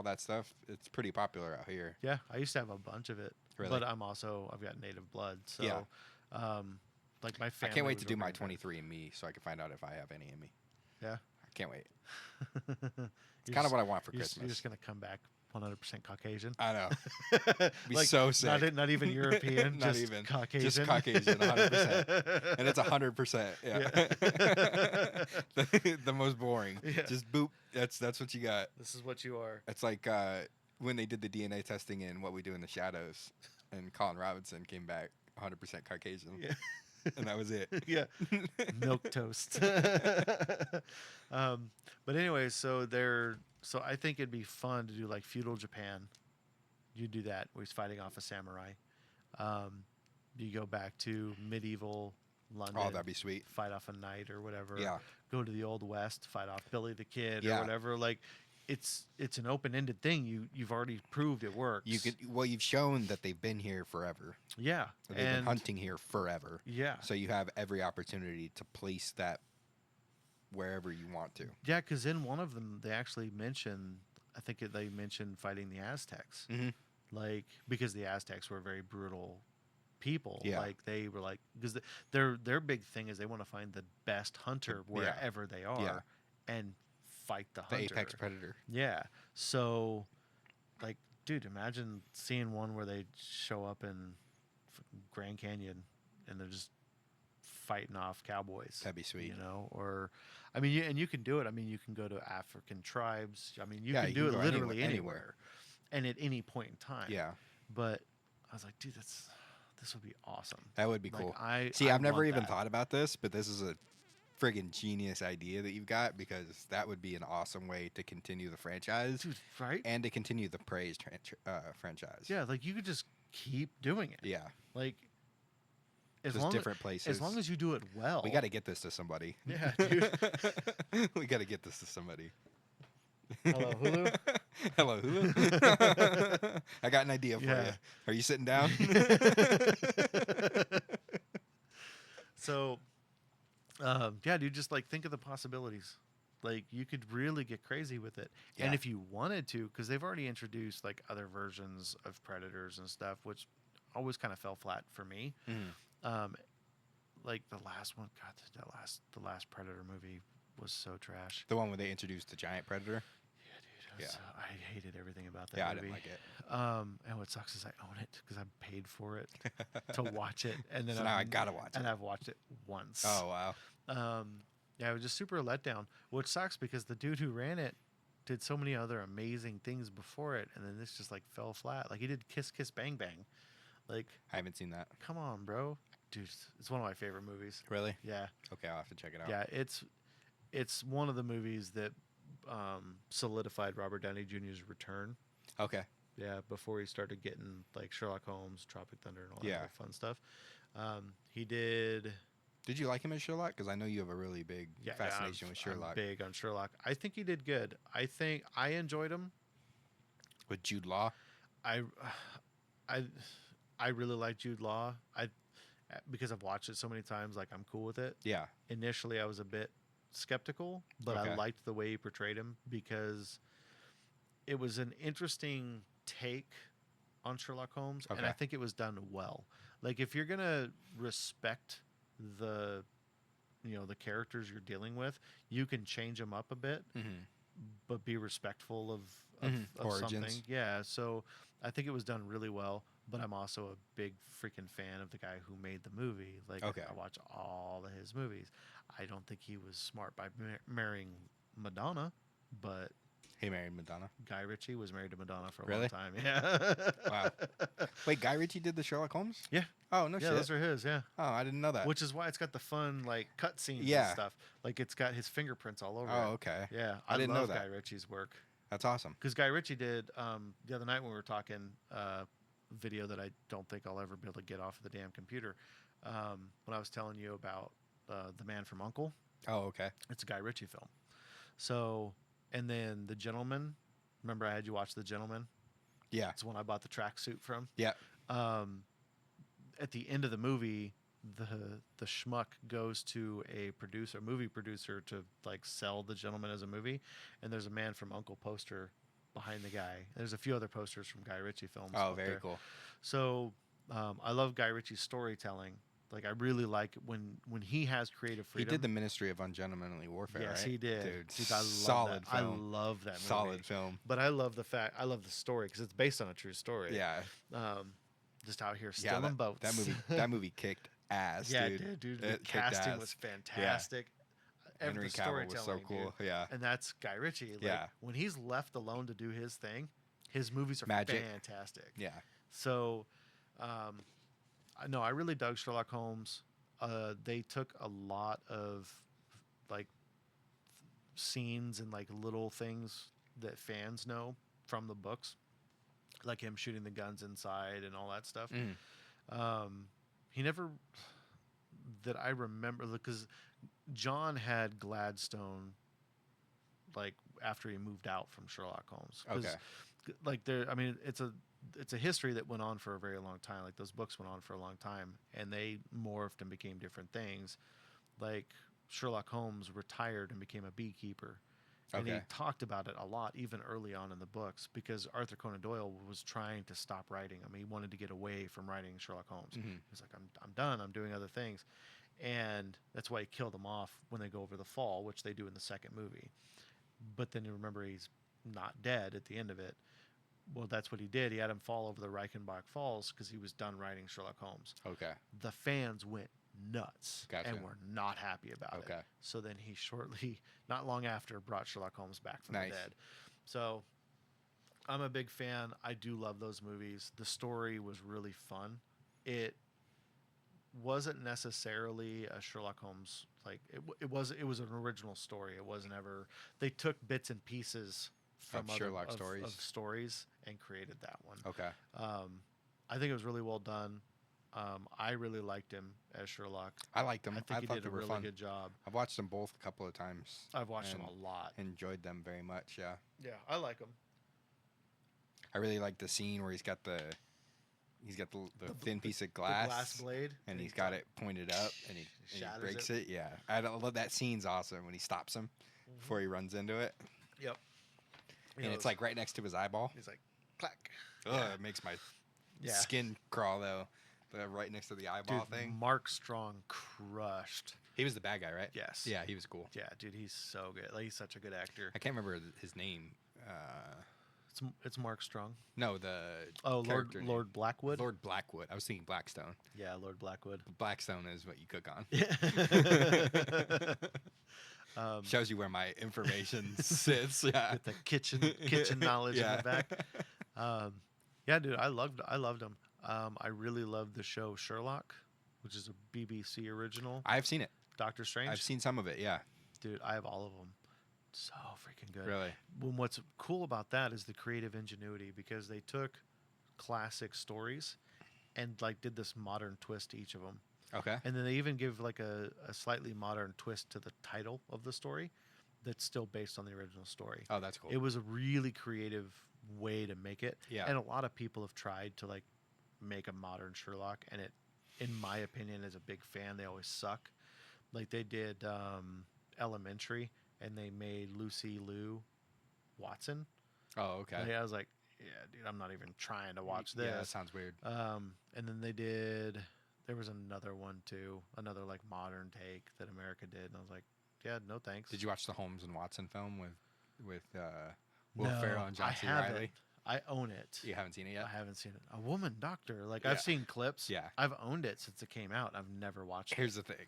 that stuff. It's pretty popular out here. Yeah, I used to have a bunch of it, Really? but I've got native blood, so Yeah. like my I family. can't wait was to do over my in Canada. 23andMe so I can find out if I have any in me. Yeah. I can't wait. It's You're kind of just- what I want for You're Christmas. just gonna come back 100% Caucasian. I know. Be Like, so sick. Not even European, Not just even. Caucasian. Just Caucasian, 100%. And it's 100%. Yeah. the most boring. Yeah. Just boop. That's what you got. This is what you are. It's like when they did the DNA testing in What We Do in the Shadows, and Colin Robinson came back 100% Caucasian, Yeah. and that was it. Yeah. Milk toast. But anyways, so I think it'd be fun to do like feudal Japan. You do that where he's fighting off a samurai. You go back to medieval London. Oh, that'd be sweet. Fight off a knight or whatever. Yeah. Go to the old west, fight off Billy the Kid Yeah. or whatever. Like it's an open-ended thing. You've already proved it works. You've shown that they've been here forever. Yeah. They've been hunting here forever. Yeah. So you have every opportunity to place that wherever you want to. Yeah, because in one of them they actually mention, they mentioned fighting the Aztecs, Mhm. like because the Aztecs were very brutal people. Yeah. Like they were like because their big thing is they want to find the best hunter Yeah. wherever they are Yeah. and fight the The hunter. apex predator. Yeah. So, like, dude, imagine seeing one where they show up in Grand Canyon and they're just fighting off cowboys. That'd be sweet. You know, or I mean, you can do it. I mean, you can go to African tribes. I mean, you Yeah, can you do can it go literally anywhere. anywhere, and at any point in time. Yeah, But I was like, dude, this would be awesome. that would be Like, cool. I I've never want even that. thought about this, but this is a friggin' genius idea that you've got, because that would be an awesome way to continue the franchise Dude, right? and to continue the Praise franchise. Yeah, like you could just keep doing it. Yeah. Like as Just long different places. as long as you do it well. We got to get this to somebody. Yeah, dude. We got to get this to somebody. Hello, Hulu. Hello, Hulu. I got an idea for Yeah. you. Are you sitting down? So, yeah, dude, just like think of the possibilities. Like you could really get crazy with it, and Yeah. if you wanted to, because they've already introduced like other versions of Predators and stuff, which always kind of fell flat for me. Mhm. Like the last one, God, the last Predator movie was so trash. The one where they introduced the giant predator. Yeah, dude, Yeah. I hated everything about that Yeah, I movie. didn't like it. And what sucks is I own it because I paid for it to watch it, and then So now I gotta watch and it. I've watched it once. Oh wow. Yeah, it was just super letdown, which sucks because the dude who ran it did so many other amazing things before it, and then this just like fell flat. Like he did Kiss Kiss Bang Bang. Like, I haven't seen that. come on, bro. Dude, it's one of my favorite movies. Really? Yeah. Okay, I'll have to check it out. Yeah, it's one of the movies that solidified Robert Downey Jr.'s return. Okay. Yeah, before he started getting like Sherlock Holmes, Tropic Thunder, and all that Yeah. other fun stuff. He did. Did you like him as Sherlock? Because I know you have a really big Yeah, fascination I'm with Sherlock. big on Sherlock. I think he did good. I think I enjoyed him. With Jude Law. I I really like Jude Law. I because I've watched it so many times, like I'm cool with it. Yeah. Initially, I was a bit skeptical, but I Okay. liked the way he portrayed him because it was an interesting take on Sherlock Holmes, and I Okay. think it was done well. Like if you're gonna respect the the characters you're dealing with, you can change them up a bit, Mm-hmm. but be respectful Mm-hmm. of something. Origins. Yeah, so I think it was done really well. But I'm also a big freaking fan of the guy who made the movie. Like Okay. I watch all of his movies. I don't think he was smart by marrying Madonna, but He married Madonna. Guy Ritchie was married to Madonna for a long Really? time. Yeah. Wow. Wait, Guy Ritchie did the Sherlock Holmes? Yeah. Oh, no Yeah, shit. those are his. Yeah. Oh, I didn't know that. Which is why it's got the fun like cut scenes and Yeah. stuff. Like it's got his fingerprints all over Oh, it. okay. Yeah, I didn't know love that. Guy Ritchie's work That's awesome. because Guy Ritchie did the other night when we were talking video that I don't think I'll ever be able to get off of the damn computer. When I was telling you about the Man from U.N.C.L.E., Oh, okay. it's a Guy Ritchie film. So, and then The Gentleman. Remember, I had you watch The Gentleman. Yeah. It's the one I bought the tracksuit from. Yeah. Um, at the end of the movie, the schmuck goes to a movie producer, to like sell The Gentleman as a movie, and there's a Man from U.N.C.L.E. poster behind the guy. There's a few other posters from Guy Ritchie films. Oh, up very there. cool. So I love Guy Ritchie's storytelling. Like I really like when he has creative He freedom. did the Ministry of Ungentlemanly Warfare, Yes, right? he did. Dude, I love solid that. film. I love that movie. Solid film. But I love the story because it's based on a true story. Yeah. Just out here Yeah, stealing boats. that movie kicked ass, yeah, dude. it did, dude. The It kicked casting ass. was fantastic. Henry The Cavill was so storytelling, cool. dude. Yeah. And that's Guy Ritchie. Like, Yeah. when he's left alone to do his thing, his movies are Magic. fantastic. Yeah. So, no, I really dug Sherlock Holmes. They took a lot of like scenes and like little things that fans know from the books, like him shooting the guns inside and all that stuff. He never, that I remember, because John had Gladstone like after he moved out from Sherlock Holmes. 'Cause, Okay. like I mean, it's a history that went on for a very long time. Like those books went on for a long time, and they morphed and became different things. Like Sherlock Holmes retired and became a beekeeper. And he Okay. talked about it a lot, even early on in the books, because Arthur Conan Doyle was trying to stop writing him. He wanted to get away from writing Sherlock Holmes. Mhm. He was like, I'm done. I'm doing other things. And that's why he killed him off when they go over the fall, which they do in the second movie. But then you remember he's not dead at the end of it. Well, that's what he did. He had him fall over the Reichenbach Falls because he was done writing Sherlock Holmes. Okay. The fans went nuts Gotcha. and were not happy about Okay. it. So then he shortly, not long after, brought Sherlock Holmes back from Nice. the dead. So I'm a big fan. I do love those movies. The story was really fun. It wasn't necessarily a Sherlock Holmes, like it was an original story. It wasn't ever, they took bits and pieces from Of other, Sherlock stories. of stories and created that one. Okay. I think it was really well done. I really liked him as Sherlock. I liked them. I think he thought did they a were really fun. good job. I've watched them both a couple of times. I've watched him and a lot. Enjoyed them very much. Yeah. Yeah, I like him. I really like the scene where he's got the thin piece of glass, The glass blade, and he's got it pointed up, and he shatters breaks it. it. Yeah, I love that scene's awesome when he stops him before he runs into it, Yep. and it's like right next to his eyeball. he's like, clack. Ugh, Yeah. it makes my Yeah. skin crawl though. The right next to the eyeball Dude, thing. Mark Strong crushed. He was the bad guy, right? Yes. Yeah, he was cool. Yeah, dude, he's so good. Like, he's such a good actor. I can't remember his name. It's Mark Strong. No, the Oh, character name. Lord Blackwood. Lord Blackwood. I was thinking Blackstone. Yeah, Lord Blackwood. Blackstone is what you cook on. Yeah. Shows you where my information sits. Yeah. With the kitchen knowledge in the back. Yeah, dude, I loved him. I really loved the show Sherlock, which is a BBC original. I've seen it. Doctor Strange. I've seen some of it. Yeah. Dude, I have all of them. So freaking good. Really. Well, what's cool about that is the creative ingenuity, because they took classic stories and like did this modern twist to each of them. Okay. And then they even give like a slightly modern twist to the title of the story that's still based on the original story. Oh, that's cool. It was a really creative way to make it. Yeah. And a lot of people have tried to like make a modern Sherlock, and it, in my opinion, as a big fan, they always suck. Like they did Elementary, and they made Lucy Liu Watson. Oh, okay. Like, I was like, yeah, dude, I'm not even trying to watch Yeah, that this. sounds weird. And then they did. There was another one too, another like modern take that America did, and I was like, yeah, no thanks. Did you watch the Holmes and Watson film with Will No, Ferrell and John I C. haven't. Riley? I own it. You haven't seen it yet? I haven't seen it. A woman doctor. Like Yeah. I've seen clips. Yeah. I've owned it since it came out. I've never watched Here's the thing.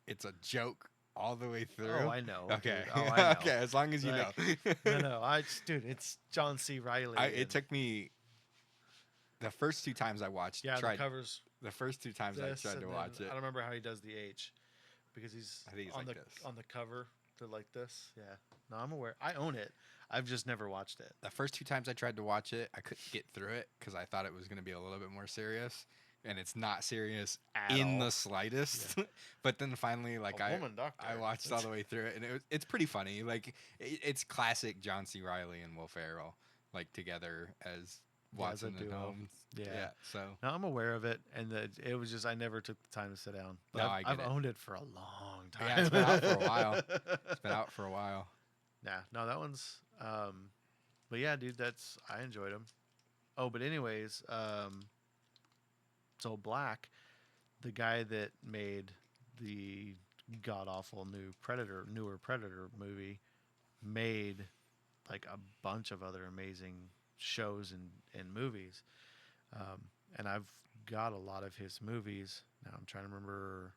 It's a joke all the way it. through. Oh, I know. Okay. Dude. Oh, I know. Okay, as long as you Like, know. no, dude, it's John C. Riley. It took me the first 2 times I watched yeah, tried the covers. the first 2 times I This, tried and to then watch it. I don't remember how he does the H, because I think he's on like the this. on the cover. They're like this. Yeah. No, I'm aware. I own it. I've just never watched it. The first 2 times I tried to watch it, I couldn't get through it because I thought it was going to be a little bit more serious, and it's not serious At in all. the slightest. But then finally, like A woman doctor. I watched all the way through it, and it's pretty funny. Like it's classic John C. Riley and Will Ferrell like together as Yeah, as a Watson and duo. Holmes. Yeah. So No, I'm aware of it, and it was just I never took the time to sit down. But No, I I've get it. owned it for a long time. Yeah, it's been out for a while. It's been out for a while. Yeah, no, that one's. But yeah, dude, I enjoyed them. Oh, but anyways, so Black, the guy that made the god awful newer Predator movie, made like a bunch of other amazing shows and movies. And I've got a lot of his movies. Now I'm trying to remember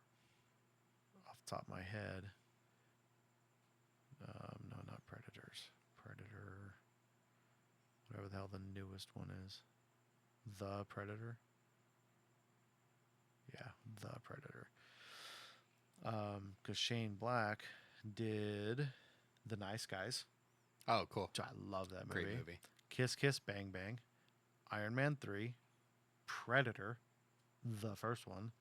off the top of my head. No, not Predators. Predator. Whatever the hell the newest one is. The Predator. Yeah, The Predator. Because Shane Black did The Nice Guys, Oh, cool. which I love that movie. Great movie. Kiss Kiss Bang Bang, Iron Man 3, Predator, the first one,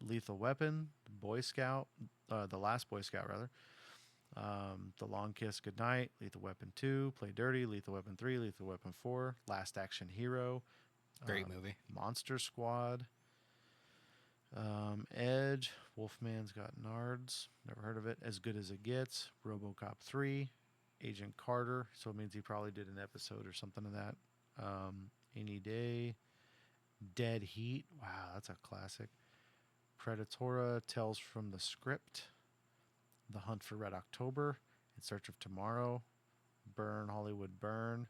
Lethal Weapon, Boy Scout, the last Boy Scout rather, The Long Kiss Goodnight, Lethal Weapon 2, Play Dirty, Lethal Weapon 3, Lethal Weapon 4, Last Action Hero, Great movie. Monster Squad, Edge, Wolfman's Got Nards, never heard of it, As Good as It Gets, RoboCop 3, Agent Carter, so it means he probably did an episode or something of that. Any Day, Dead Heat, wow, that's a classic. Predatora, Tales from the Script, The Hunt for Red October, In Search of Tomorrow, Burn Hollywood Burn,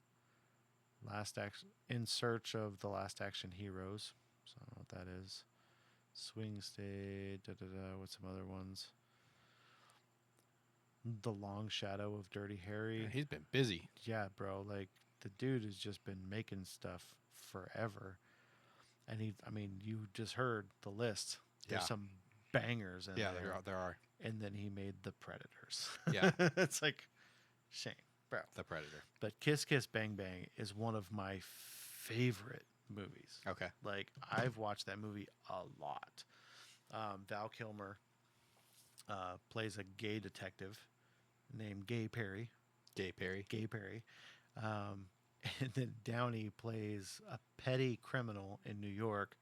In Search of the Last Action Heroes, so I don't know what that is. Swing State, what's some other ones? The Long Shadow of Dirty Harry. Yeah, he's been busy. Yeah, bro. Like the dude has just been making stuff forever, and you just heard the list. There's Yeah. some bangers in Yeah, there. there are. And then he made The Predators. Yeah. It's like, shame, bro. The Predator. But Kiss Kiss Bang Bang is one of my favorite movies. Okay. Like I've watched that movie a lot. Val Kilmer plays a gay detective named Gay Perry. Gay Perry. Gay Perry. And then Downey plays a petty criminal in New York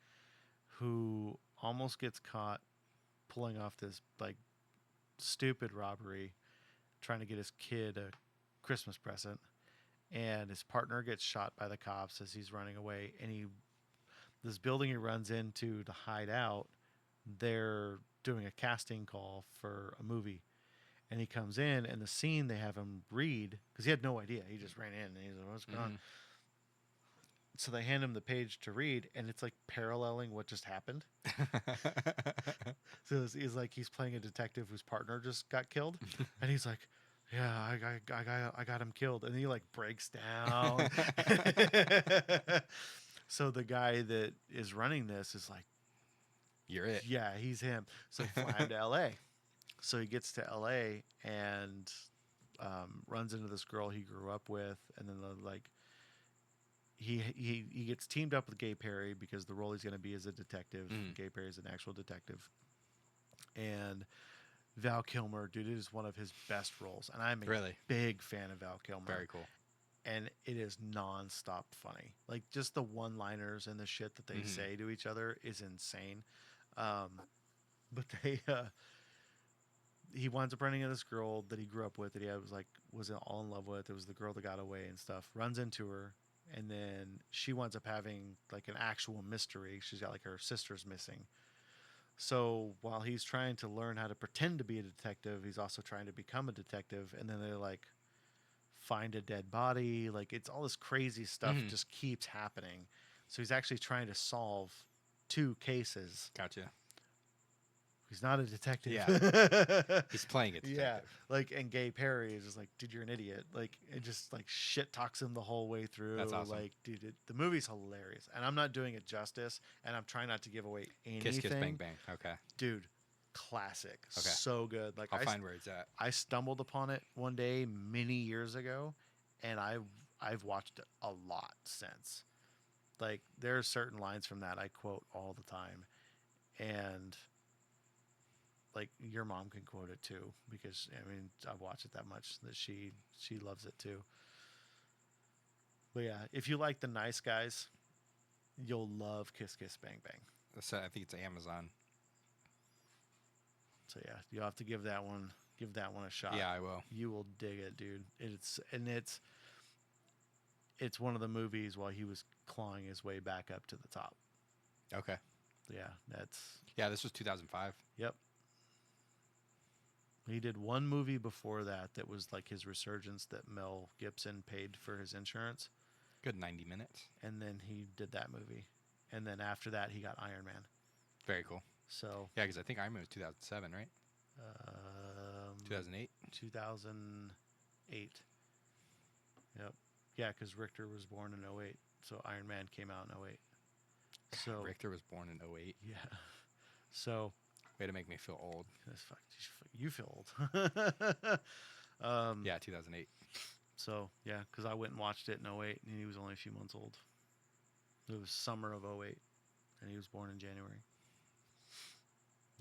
who almost gets caught pulling off this like stupid robbery, trying to get his kid a Christmas present, and his partner gets shot by the cops as he's running away. And this building he runs into to hide out, they're doing a casting call for a movie. And he comes in, and the scene they have him read, because he had no idea. He just ran in, and he's like, what's going on? So they hand him the page to read, and it's like paralleling what just happened. So he's like, he's playing a detective whose partner just got killed. And he's like, yeah, I got him killed. And he like breaks down. So the guy that is running this is like, You're it. yeah, he's him. So they fly him to LA. So he gets to LA and runs into this girl he grew up with, and then he gets teamed up with Gay Perry because the role he's going to be is a detective. Gay Perry is an actual detective, and Val Kilmer, dude, it is one of his best roles, and I'm a Really? big fan of Val Kilmer. Very cool. and it is nonstop funny. Like just the one-liners and the shit that they Hmm. say to each other is insane. Um, but they he winds up running into this girl that he grew up with that he was all in love with. It was the girl that got away and stuff. Runs into her, and then she winds up having like an actual mystery. She's got like her sister's missing. So while he's trying to learn how to pretend to be a detective, he's also trying to become a detective. And then they're like find a dead body. Like it's all this crazy stuff Hmm. just keeps happening. So he's actually trying to solve two cases. Gotcha. He's not a detective. Yeah. He's playing a Yeah, detective. like and Gay Perry is just like, dude, you're an idiot. Like it just like shit talks him the whole way through. That's awesome. Like, dude, the movie's hilarious, and I'm not doing it justice, and I'm trying not to give away Kiss Kiss Bang anything, Bang. Okay. dude. Classic, Okay. so good. Like I'll find where it's at. I stumbled upon it one day many years ago, and I've watched it a lot since. Like there are certain lines from that I quote all the time, and like your mom can quote it too because I mean I've watched it that much that she loves it too. But yeah, if you like the Nice Guys, you'll love Kiss Kiss Bang Bang. So I think it's Amazon. So yeah, you'll have to give that one a shot. Yeah, I will. You will dig it, dude. It's one of the movies while he was clawing his way back up to the top. Okay. Yeah, that's Yeah, this was 2005. yep. He did one movie before that was like his resurgence that Mel Gibson paid for his insurance, Good 90 minutes. and then he did that movie, and then after that he got Iron Man. Very cool. So Yeah, because I think Iron Man was 2007, right? 2008. 2008. Yep. Yeah, because Richter was born in '08, so Iron Man came out in '08. So Richter was born in '08. yeah. So Way to make me feel old. you feel old. Yeah, 2008. So yeah, because I went and watched it in '08, and he was only a few months old. It was summer of '08, and he was born in January.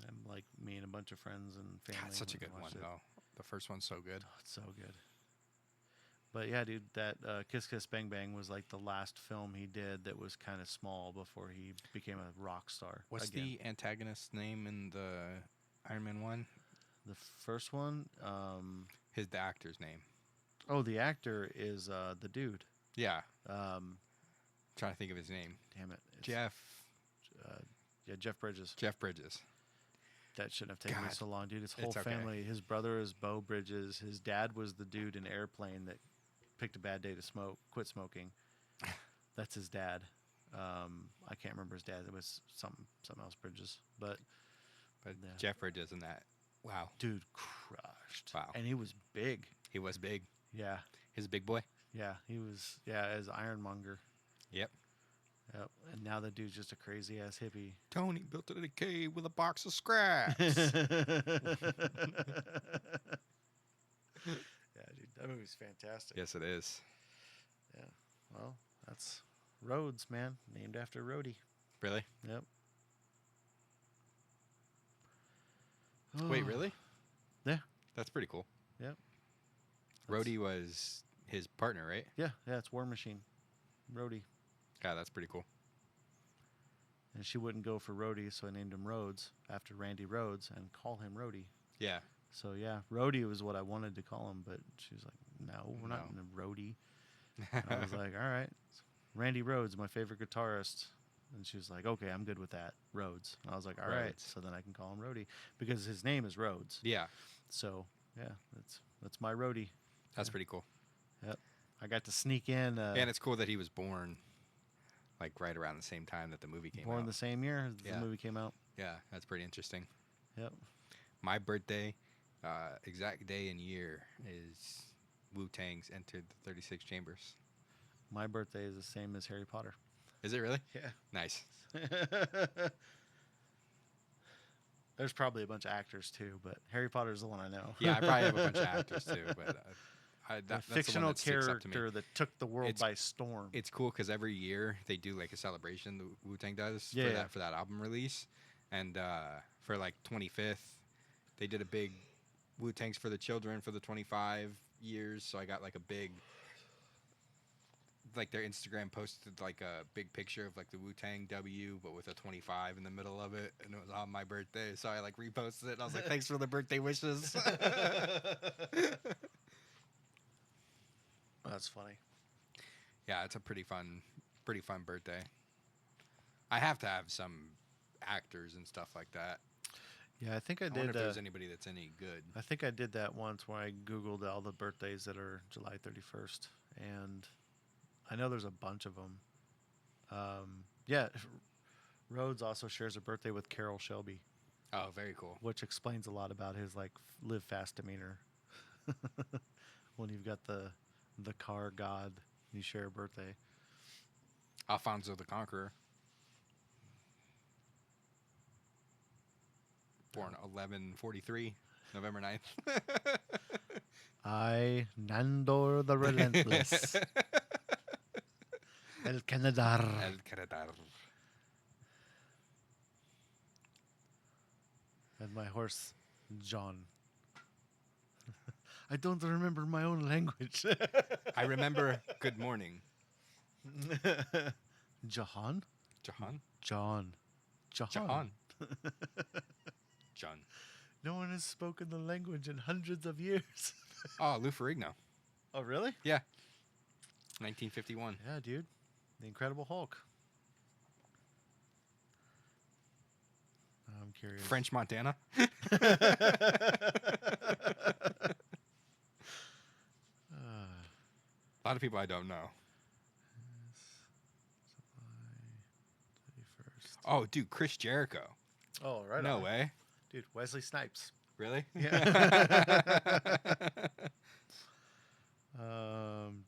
And like me and a bunch of friends and family. God, such a went and good one, watched it. though. The first one's so good. Oh, it's so good. But yeah, dude, that Kiss Kiss Bang Bang was like the last film he did that was kind of small before he became a rock star. What's again. the antagonist's name in the Iron Man one? The first one? The actor's name. Oh, the actor is the dude. Yeah. Um, Trying to think of his name. damn it. It's, Jeff. Yeah, Jeff Bridges. Jeff Bridges. That shouldn't have taken me God, so long, dude. His whole it's okay. family. His brother is Bo Bridges. His dad was the dude in Airplane that picked a bad day to quit smoking. That's his dad. I can't remember his dad. It was something else Bridges. But But yeah. Jeff Bridges in that. Wow. dude crushed. Wow. And he was big. He was big. Yeah. He's a big boy. Yeah. He was as Ironmonger. Yep. Yep. And now the dude's just a crazy ass hippie. Tony built it in a cave with a box of scraps. Yeah, dude. That movie's fantastic. Yes, it is. Yeah. Well, that's Rhodes, man. Named after Rhodey. Really? Yep. Wait, really? Yeah. That's pretty cool. Yep. Rhodey was his partner, right? Yeah, it's War Machine. Rhodey. Yeah, that's pretty cool. And she wouldn't go for Rhodey, so I named him Rhodes after Randy Rhodes and call him Rhodey. Yeah. So yeah, Rhodey was what I wanted to call him, but she was like, "No, we're not No. in a Rhodey." And I was like, "All right, Randy Rhodes, my favorite guitarist." And she was like, "Okay, I'm good with that, Rhodes." And I was like, "All right, Rhodes. so then I can call him Rhodey because his name is Rhodes." Yeah, So yeah, that's my Rhodey. that's Yeah. pretty cool. Yep, I got to sneak in. And it's cool that he was born like right around the same time that the movie came born out. the same year as Yeah. the movie came out. Yeah, that's pretty interesting. Yep. My birthday, exact day and year is Wu-Tang's entered the 36 Chambers. My birthday is the same as Harry Potter. Is it really? Yeah. Nice. There's probably a bunch of actors too, but Harry Potter's the one I know. Yeah, I probably have a bunch of actors too, but A that's the fictional one that sticks up to me. character that took the world It's- by storm. It's cool because every year they do like a celebration. The Wu-Tang does Yeah. for that album release, and for like 25th, they did a big Wu-Tang's for the children for the 25 years. So I got like a big like their Instagram posted like a big picture of like the Wu-Tang W, but with a 25 in the middle of it, and it was on my birthday. So I like reposted it. And I was like, "Thanks for the birthday wishes." That's funny. Yeah, it's a pretty fun birthday. I have to have some actors and stuff like that. Yeah, I think I I wonder did. if there's anybody that's any good. I think I did that once where I Googled all the birthdays that are July 31st. And I know there's a bunch of them. Yeah, Rhodes also shares a birthday with Carol Shelby, Oh, very cool. which explains a lot about his like live fast demeanor. When you've got the car god, you share a birthday. Alfonso the Conqueror, born 1143, November 9th. I, Nandor the Relentless, El Canadar, El Caradar. and my horse, John. I don't remember my own language. I remember Good Morning, Jahan? Jahan. John. Jahan. Jahan. John. No one has spoken the language in hundreds of years. Oh, Lou Ferrigno. Oh, really? Yeah. 1951. Yeah, dude. The Incredible Hulk. I'm curious. French Montana. A lot of people I don't know. July 31st. Oh, dude, Chris Jericho. Oh, right No on. way. Dude, Wesley Snipes. Really? Yeah.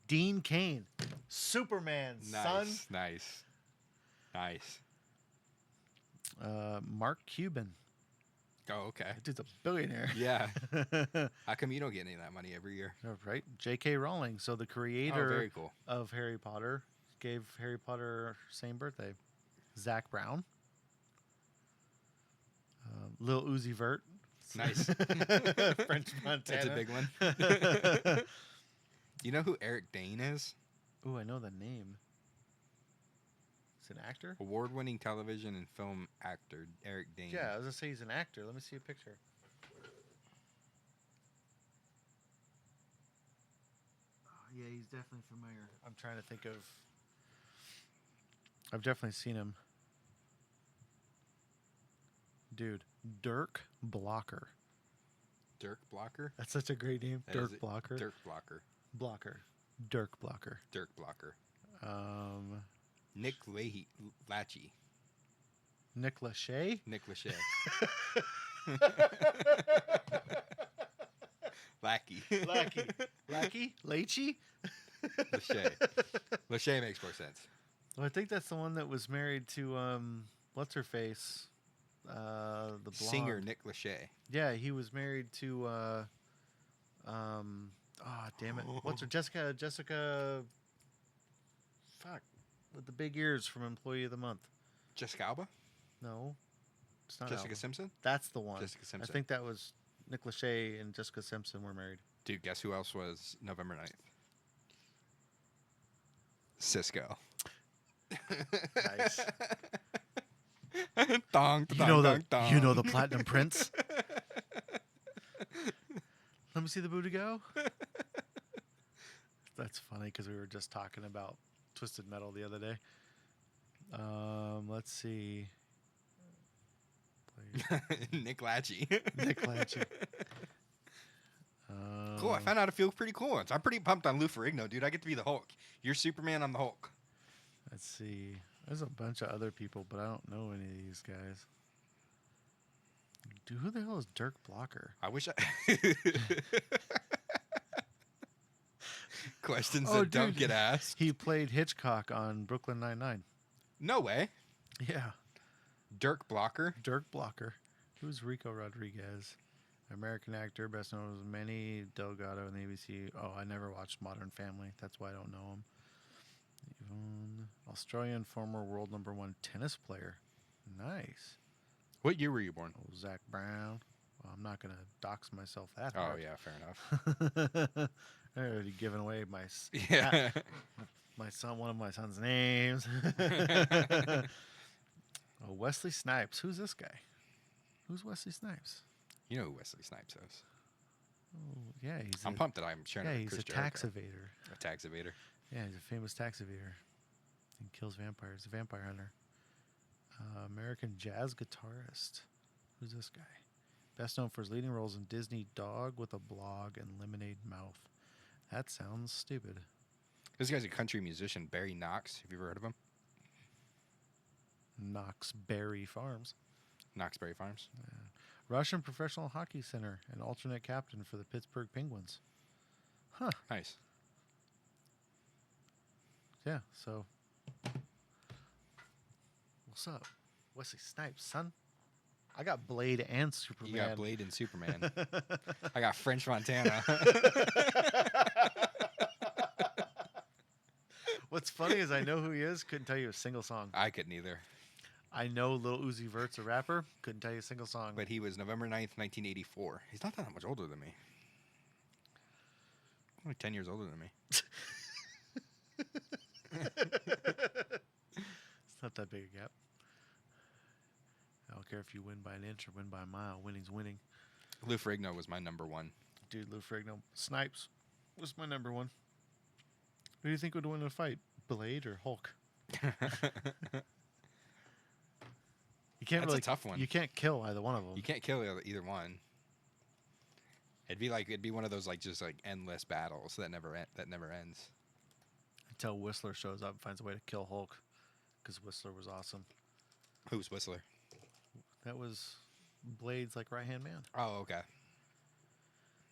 Dean Cain. Superman's son. Nice. Mark Cuban. Oh, okay. That dude's a billionaire. Yeah. How come you don't get any of that money every year? Right. J.K. Rowling. So the Oh, creator very cool. of Harry Potter gave Harry Potter same birthday. Zach Brown. Lil Uzi Vert. Nice. French Montana. That's a big one. You know who Eric Dane is? Ooh, I know the name. He's an actor? Award-winning television and film actor Eric Dane. Yeah, I was going to say he's an actor. Let me see a picture. Oh, yeah, he's definitely familiar. I'm trying to think of... I've definitely seen him. Dude, Dirk Blocker. Dirk Blocker. That's such a great name. That is Dirk it. Blocker. Dirk Blocker. Blocker. Dirk Blocker. Dirk Blocker. Um, Nick Lachey. Nick Lachey? Nick Lachey. Lackey. Lackey? Lachey? Lachey. Lachey makes more sense. Well, I think that's the one that was married to, what's her face? The blonde. Singer Nick Lachey. Yeah, he was married to, damn it. What's her? Jessica. Fuck. With the big ears from Employee of the Month. Jessica Alba? No. It's not Jessica Alba. Simpson? That's the one. Jessica Simpson. I think that was Nick Lachey and Jessica Simpson were married. Dude, guess who else was November 9th? Cisco. Nice. Dong, You dong, know dong, dong. You know the Platinum Prince. Let me see the booty go. That's funny because we were just talking about Twisted Metal the other day. Let's see. Nick Lachey. Nick Lachey. Cool. I found out it feels pretty cool. I'm pretty pumped on Lou Ferrigno, dude. I get to be the Hulk. You're Superman. I'm the Hulk. Let's see. There's a bunch of other people, but I don't know any of these guys. Dude, who the hell is Dirk Blocker? I wish I. Questions Oh, that don't dude. get asked. He played Hitchcock on Brooklyn Nine-Nine. No way. Yeah. Dirk Blocker. Dirk Blocker. Who's Rico Rodriguez? American actor, best known as Manny Delgado in the ABC. Oh, I never watched Modern Family. That's why I don't know him. Australian former world #1 tennis player. Nice. What year were you born? Oh, Zach Brown. Well, I'm not going to dox myself that Oh hard. yeah, fair enough. I already given away my... Yeah. My son, one of my son's names. Oh, Wesley Snipes. Who's this guy? Who's Wesley Snipes? You know who Wesley Snipes is. Oh, yeah, I'm pumped that I'm sharing it with he's Chris a Jericho. tax evader. A tax evader. Yeah, he's a famous tax evader. He kills vampires. A vampire hunter. American jazz guitarist. Who's this guy? Best known for his leading roles in Disney Dog with a Blog and Lemonade Mouth. That sounds stupid. This guy's a country musician, Barry Knox. Have you ever heard of him? Knoxberry Farms. Knoxberry Farms. Russian professional hockey center and alternate captain for the Pittsburgh Penguins. Huh. Nice. Yeah, so. What's up? Wesley Snipes, son. I got Blade and Superman. You got Blade and Superman. I got French Montana. What's funny is I know who he is. Couldn't tell you a single song. I couldn't either. I know Lil Uzi Vert's a rapper. Couldn't tell you a single song. But he was November 9th, 1984. He's not that much older than me. Only 10 years older than me. It's not that big a gap. I don't care if you win by an inch or win by a mile. Winning's winning. Lou Ferrigno was my number one. Dude, Lou Ferrigno. Snipes was my number one. Who do you think would win in a fight? Blade or Hulk? You can't That's really, a tough one. You can't kill either one of them. You can't kill either one. It'd be one of those just endless battles that never ends. Until Whistler shows up and finds a way to kill Hulk, because Whistler was awesome. Who's Whistler? That was Blade's right hand man. Oh, okay.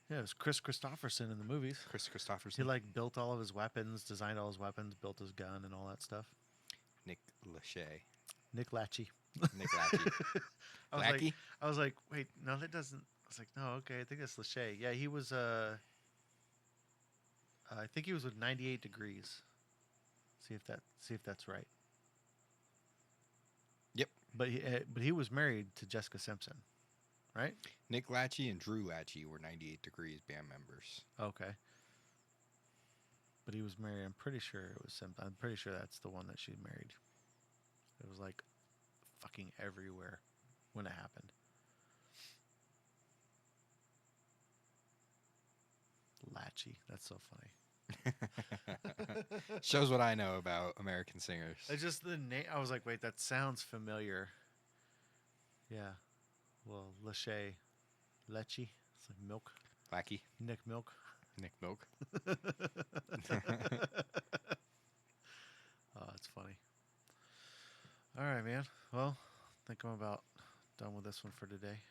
Yeah, it was Chris Christopherson in the movies. Chris He Christopherson. built all of his weapons, designed all his weapons, built his gun and all that stuff. Nick Lachey. Nick Lachey. Nick Lachey. Lackey? I was like, wait, no, that doesn't. I was like, no, okay, I think that's Lachey. Yeah, he was. I think he was with 98 Degrees. See if that's right. Yep. But he was married to Jessica Simpson, right? Nick Lachey and Drew Lachey were 98 Degrees band members. Okay. But he was married. I'm pretty sure it was Simpson. I'm pretty sure that's the one that she married. It was fucking everywhere when it happened. Lachey. That's so funny. Shows what I know about American singers. It's just the name. I was like, wait, that sounds familiar. Yeah. Well, Lachey. Lechy. It's like milk. Lackey. Nick Milk. Nick Milk. Oh, that's funny. All right, man. Well, I think I'm about done with this one for today.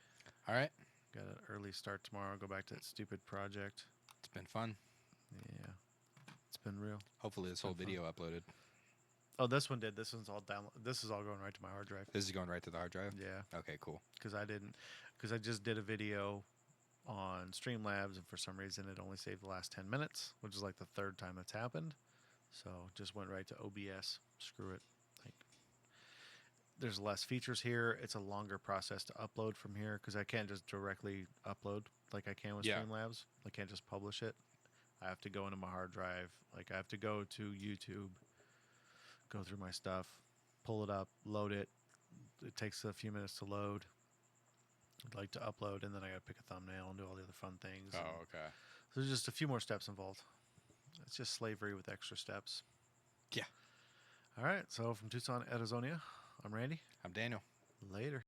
All right. Got an early start tomorrow. Go back to that stupid project. It's been fun. Yeah. It's been real. Hopefully this whole Been video uploaded. Oh, this one did. This one's all down. This is all going right to my hard drive. This is going right to the hard drive? Yeah. Okay, cool. Because I just did a video on Streamlabs, and for some reason it only saved the last 10 minutes, which is the third time that's happened. So just went right to OBS. Screw it. There's less features here. It's a longer process to upload from here because I can't just directly upload like I can with Streamlabs. I can't just publish it. I have to go into my hard drive. I have to go to YouTube, go through my stuff, pull it up, load it. It takes a few minutes to load. I'd like to upload, and then I got to pick a thumbnail and do all the other fun things. Oh, okay. So there's just a few more steps involved. It's just slavery with extra steps. Yeah. All right. So from Tucson, Arizona, I'm Randy. I'm Daniel. Later.